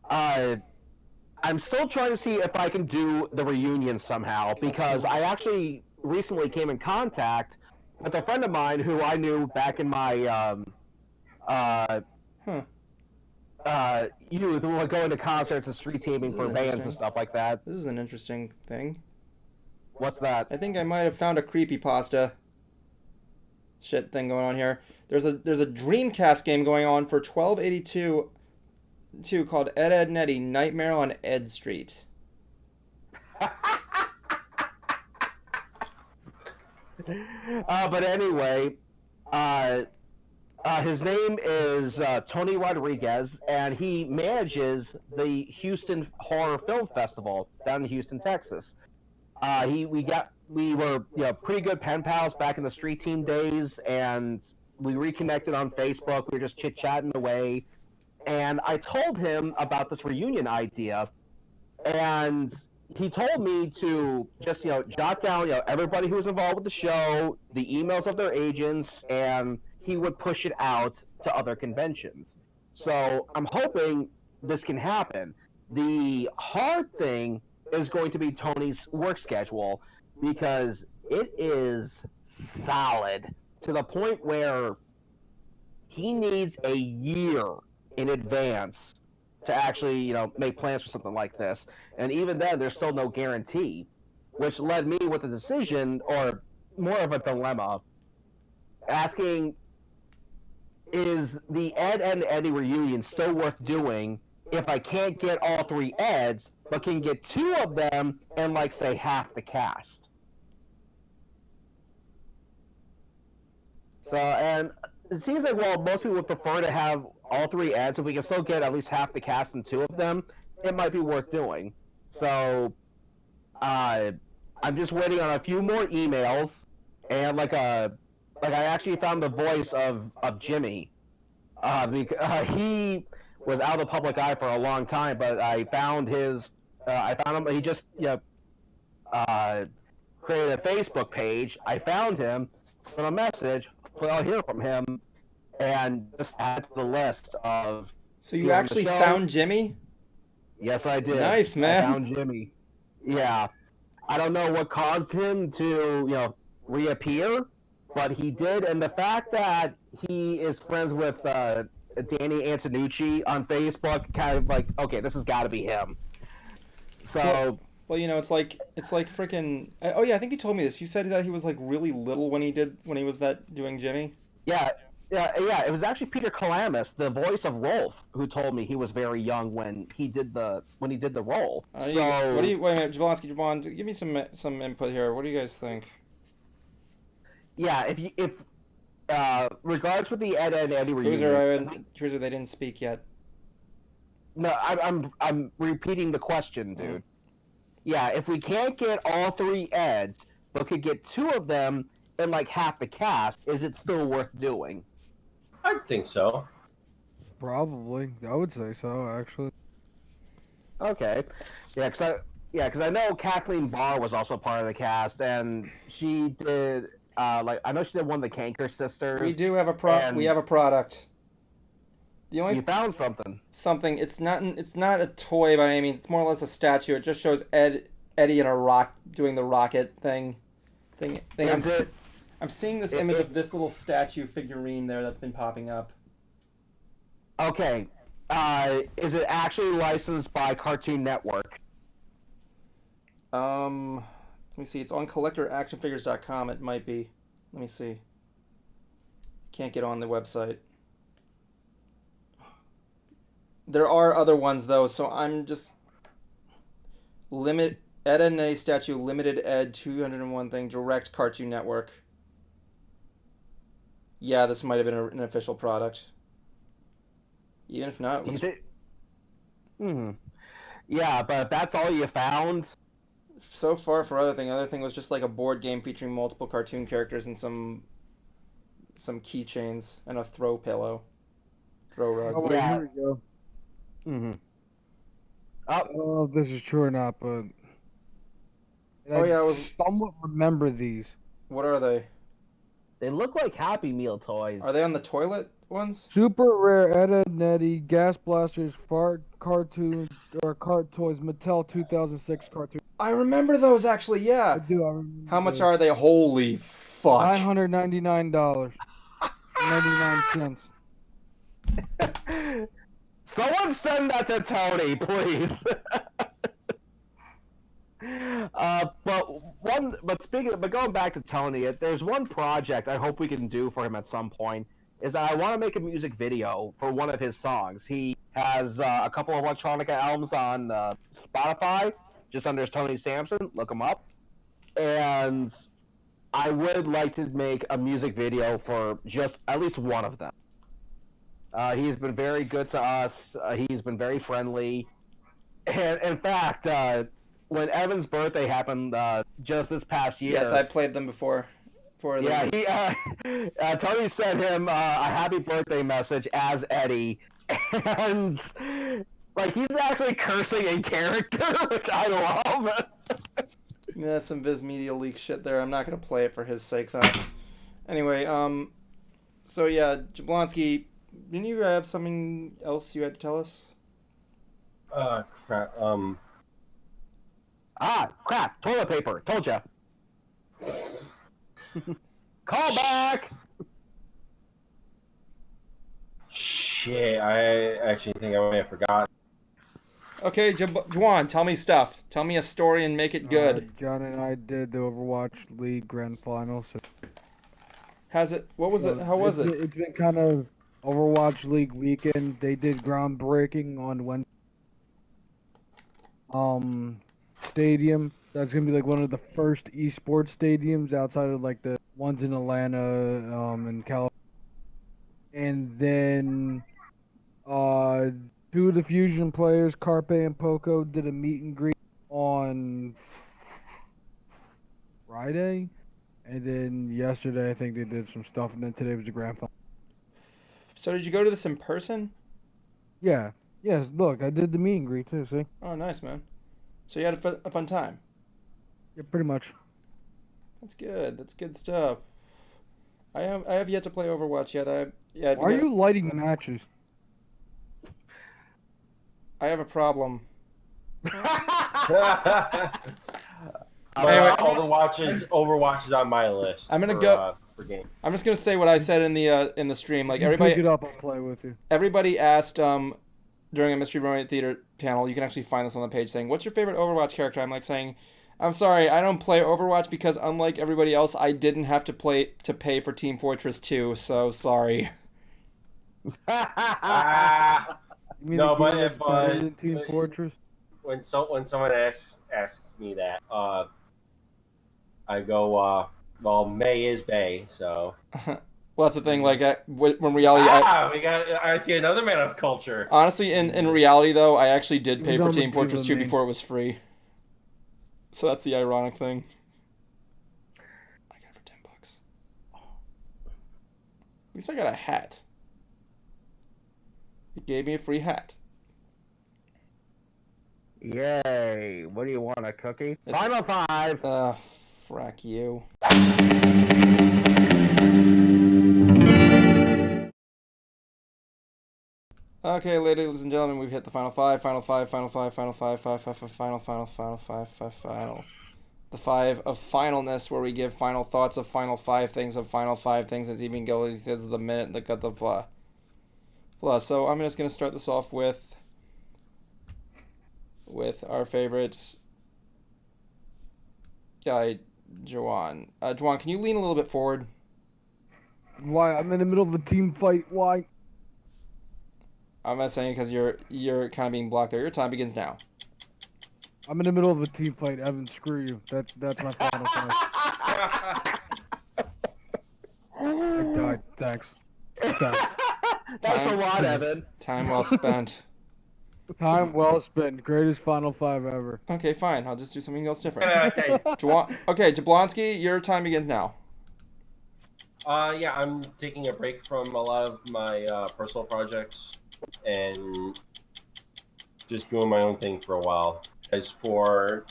I'm still trying to see if I can do the reunion somehow, because I actually recently came in contact with a friend of mine who I knew back in my youth, who were going to concerts and street teaming for bands and stuff like that. This is an interesting thing. What's that? I think I might have found a creepypasta shit thing going on here. There's a Dreamcast game going on for $12.82 too called Ed and Eddie Nightmare on Ed Street. But anyway, his name is Tony Rodriguez, and he manages the Houston Horror Film Festival down in Houston, Texas. We were pretty good pen pals back in the street team days, and we reconnected on Facebook. We were just chit chatting away, and I told him about this reunion idea, and he told me to just jot down everybody who was involved with the show, the emails of their agents, and he would push it out to other conventions. So I'm hoping this can happen. The hard thing is going to be Tony's work schedule, because it is solid to the point where he needs a year in advance to actually make plans for something like this. And even then, there's still no guarantee, which led me with a decision, or more of a dilemma, asking, is the Ed and Eddie reunion still worth doing if I can't get all 3 Eds, but can get 2 of them and, say, half the cast? So, and it seems like, most people would prefer to have all 3 Eds. If we can still get at least half the cast and 2 of them, it might be worth doing. So, I'm just waiting on a few more emails, and I actually found the voice of Jimmy. Because he was out of the public eye for a long time, but I found him. He just created a Facebook page. I found him, sent a message. Hopefully I'll hear from him, and just add to the list of. So you actually found Jimmy? Yes, I did. Nice, man. I found Jimmy. Yeah, I don't know what caused him to reappear, but he did, and the fact that he is friends with Danny Antonucci on Facebook, kind of okay, this has got to be him. So, well, it's like freaking. Oh yeah, I think you told me this. You said that he was really little when he was doing Jimmy. Yeah. It was actually Peter Kalamis, the voice of Rolf, who told me he was very young when he did the role. Wait a minute, Jablonski, give me some input here. What do you guys think? Yeah, if regards with the Ed and Eddie reunion. Cruiser, they didn't speak yet. No, I'm repeating the question, dude. Mm. Yeah, if we can't get all 3 Eds, but could get 2 of them and half the cast, is it still worth doing? I think so. Probably, I would say so, actually. Okay, yeah, because I know Kathleen Barr was also part of the cast, and she did. I know she did one of the Canker Sisters. We do have we have a product. You found something. Something. It's not a toy by any means. It's more or less a statue. It just shows Eddie in a rock doing the rocket thing. I'm seeing this image of this little statue figurine there that's been popping up. Okay. Is it actually licensed by Cartoon Network? Let me see. It's on collectoractionfigures.com. It might be. Let me see. Can't get on the website. There are other ones though, so I'm just Ed and Eddie statue, limited Ed 201 thing, direct Cartoon Network. Yeah, this might have been an official product. Even if not, it looks... Yeah, but that's all you found. So far, for other thing was just a board game featuring multiple cartoon characters and some keychains and a throw rug. Oh, yeah. Here we go. I don't know if this is true or not, but I somewhat remember these. What are they? They look like Happy Meal toys. Are they on the toilet ones? Super rare Ed and Eddie Gas Blasters Fart Cartoon or Cart Toys Mattel 2006 cartoon. I remember those actually. Yeah. I do. I remember. How much are they? Holy fuck! $999. 99 cents. Someone send that to Tony, please. But going back to Tony, there's one project I hope we can do for him at some point. is that I want to make a music video for one of his songs. He has a couple of electronica albums on Spotify, just under Tony Sampson. Look him up. And I would like to make a music video for just at least one of them. He's been very good to us. He's been very friendly. And in fact, when Evan's birthday happened just this past year, Yes, I played them before. Yeah, Tony sent him a happy birthday message as Eddie, and like he's actually cursing in character, which I love. Yeah, some Viz Media leak shit there. I'm not gonna play it for his sake though. Anyway, so yeah, Jablonski, didn't you have something else you had to tell us? Crap. Crap! Toilet paper. Told ya. Call back. Shit, I actually think I may have forgotten. Okay, Juwan, tell me stuff. Tell me a story and make it good. John and I did the Overwatch League Grand Final. So What was it? How was it? It's been kind of Overwatch League weekend. They did groundbreaking on Wednesday. Stadium. That's gonna be like one of the first esports stadiums outside of like the ones in Atlanta, and California. And then, two of the Fusion players, Carpe and Poco, did a meet and greet on Friday. And then yesterday, I think they did some stuff. And then today was the grand final. So did you go to this in person? Yeah. Yes, look, I did the meet and greet too, see? Oh, nice, man. So you had a fun time? Yeah, pretty much. That's good. That's good stuff. I have yet to play Overwatch yet. Why are you lighting matches? I have a problem. Anyway, Overwatch is on my list. I'm gonna for game. I'm just gonna say what I said in the stream. Like You everybody, pick it up, I'll play with you. everybody asked during a Mystery Romance Theater panel. You can actually find this on the page saying, "What's your favorite Overwatch character?" I'm like saying, "I'm sorry, I don't play Overwatch because unlike everybody else, I didn't have to pay for Team Fortress 2. So sorry." You mean No, the but game if, that's better than Team Fortress? When someone asks me that, I go, well, May is Bay, so. Well, that's the thing. Like when reality, I see another man of culture. honestly, in reality though, I actually did pay for Don't Team look Fortress good 2 on me. before it was free. So that's the ironic thing. I got it for $10. At least I got a hat. It gave me a free hat. Yay! What do you want? A cookie? It's- Final 5. Frack you. Okay, ladies and gentlemen, we've hit the final five. The 5 of finalness, where we give final thoughts of final 5 things, and it even goes to the minute that got the flaw. So I'm just going to start this off with our favorite guy, Juwan. Juwan, can you lean a little bit forward? Why? I'm in the middle of a team fight. Why? I'm not saying because you're kind of being blocked there. Your time begins now. I'm in the middle of a team fight, Evan. Screw you. That's my final fight. I died. Thanks. That's a lot, Evan. Time well spent. Time well spent. Greatest final 5 ever. Okay, fine. I'll just do something else different. Okay, Jablonski, your time begins now. Yeah, I'm taking a break from a lot of my personal projects and just doing my own thing for a while. As for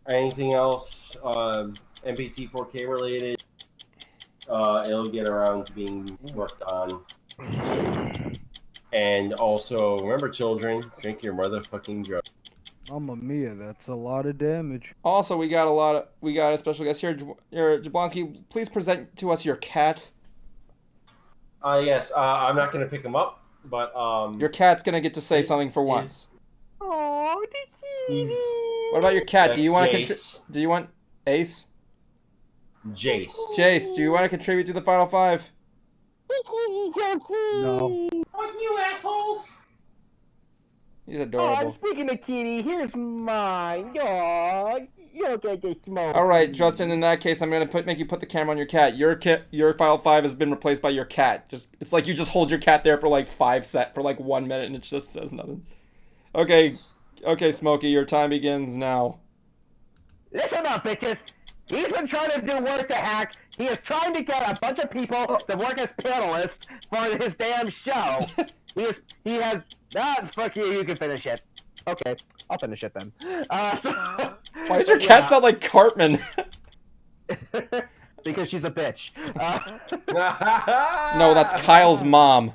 anything else, MPT 4K related, it'll get around to being worked on soon. And also, remember, children, drink your motherfucking drug. Mamma mia, that's a lot of damage. Also, we got a special guest here. Jablonski, please present to us your cat. Yes, I'm not gonna pick him up, but Your cat's gonna get to say something for once. Oh, What about your cat? That's Do you want Jace. Do you want Ace? Jace. Jace, do you want to contribute to the final 5? No. Fuck you, assholes! He's Oh, adorable. speaking of kitty, here's mine. Oh, you'll get this smoke. All right, Justin. In that case, I'm gonna make you put the camera on your cat. Your file 5 has been replaced by your cat. It's like you just hold your cat there for like 1 minute, and it just says nothing. Okay, Smokey, your time begins now. Listen up, bitches. He's been trying to do work to hack. He is trying to get a bunch of people to work as panelists for his damn show. He has. Ah, fuck you. You can finish it. Okay, I'll finish it then. Why does your cat sound like Cartman? Because she's a bitch. No, that's Kyle's mom.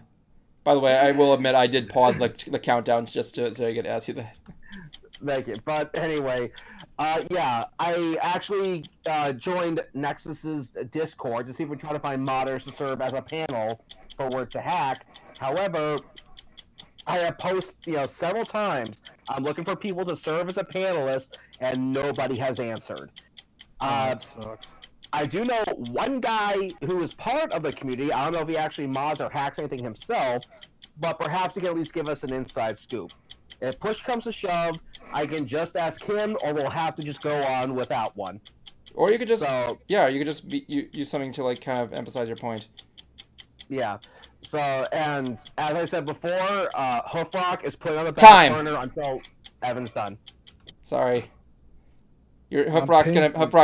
By the way, I will admit I did pause the countdown just so I could ask you that. Thank you. But anyway, yeah, I actually joined Nexus's Discord to see if we try to find modders to serve as a panel for Work to Hack. However, I have posted, several times. I'm looking for people to serve as a panelist, and nobody has answered. That sucks. I do know one guy who is part of the community. I don't know if he actually mods or hacks anything himself, but perhaps he can at least give us an inside scoop. If push comes to shove, I can just ask him, or we'll have to just go on without one. Or you could just, use something to like kind of emphasize your point. Yeah. So, and as I said before, Hoofrock is put on the back burner until Evan's done. Sorry. Hoofrock's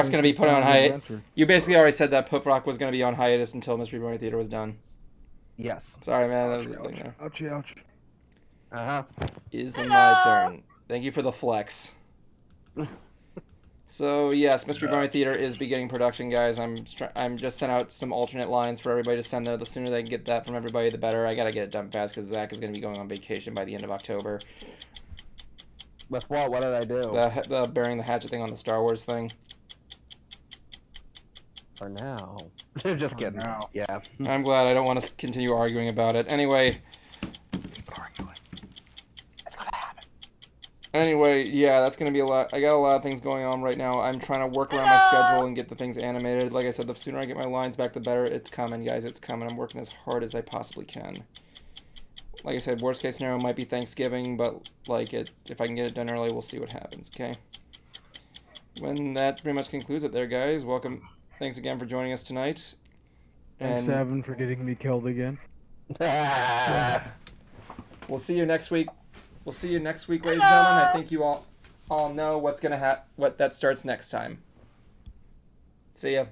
gonna be put on hiatus. You basically already said that Hoofrock was gonna be on hiatus until Mystery Brewing Theater was done. Yes. Sorry, man. That was the thing there. Ouchie, ouch. Is my turn. Thank you for the flex. So yes, Mystery Brewing Theater is beginning production, guys. I'm just sent out some alternate lines for everybody to send there. The sooner they can get that from everybody, the better. I gotta get it done fast because Zach is gonna be going on vacation by the end of October. With what? What did I do? The burying the hatchet thing on the Star Wars thing. For now. Just kidding. Now. Yeah. I'm glad. I don't want to continue arguing about it. Anyway. Anyway, yeah, that's going to be a lot. I got a lot of things going on right now. I'm trying to work around my schedule and get the things animated. Like I said, the sooner I get my lines back, the better. It's coming, guys. It's coming. I'm working as hard as I possibly can. Like I said, worst case scenario might be Thanksgiving, but if I can get it done early, we'll see what happens, okay? When that pretty much concludes it there, guys. Welcome. Thanks again for joining us tonight. Thanks to Evan for getting me killed again. We'll see you next week. We'll see you next week, ladies and gentlemen. I think you all know what that starts next time. See ya.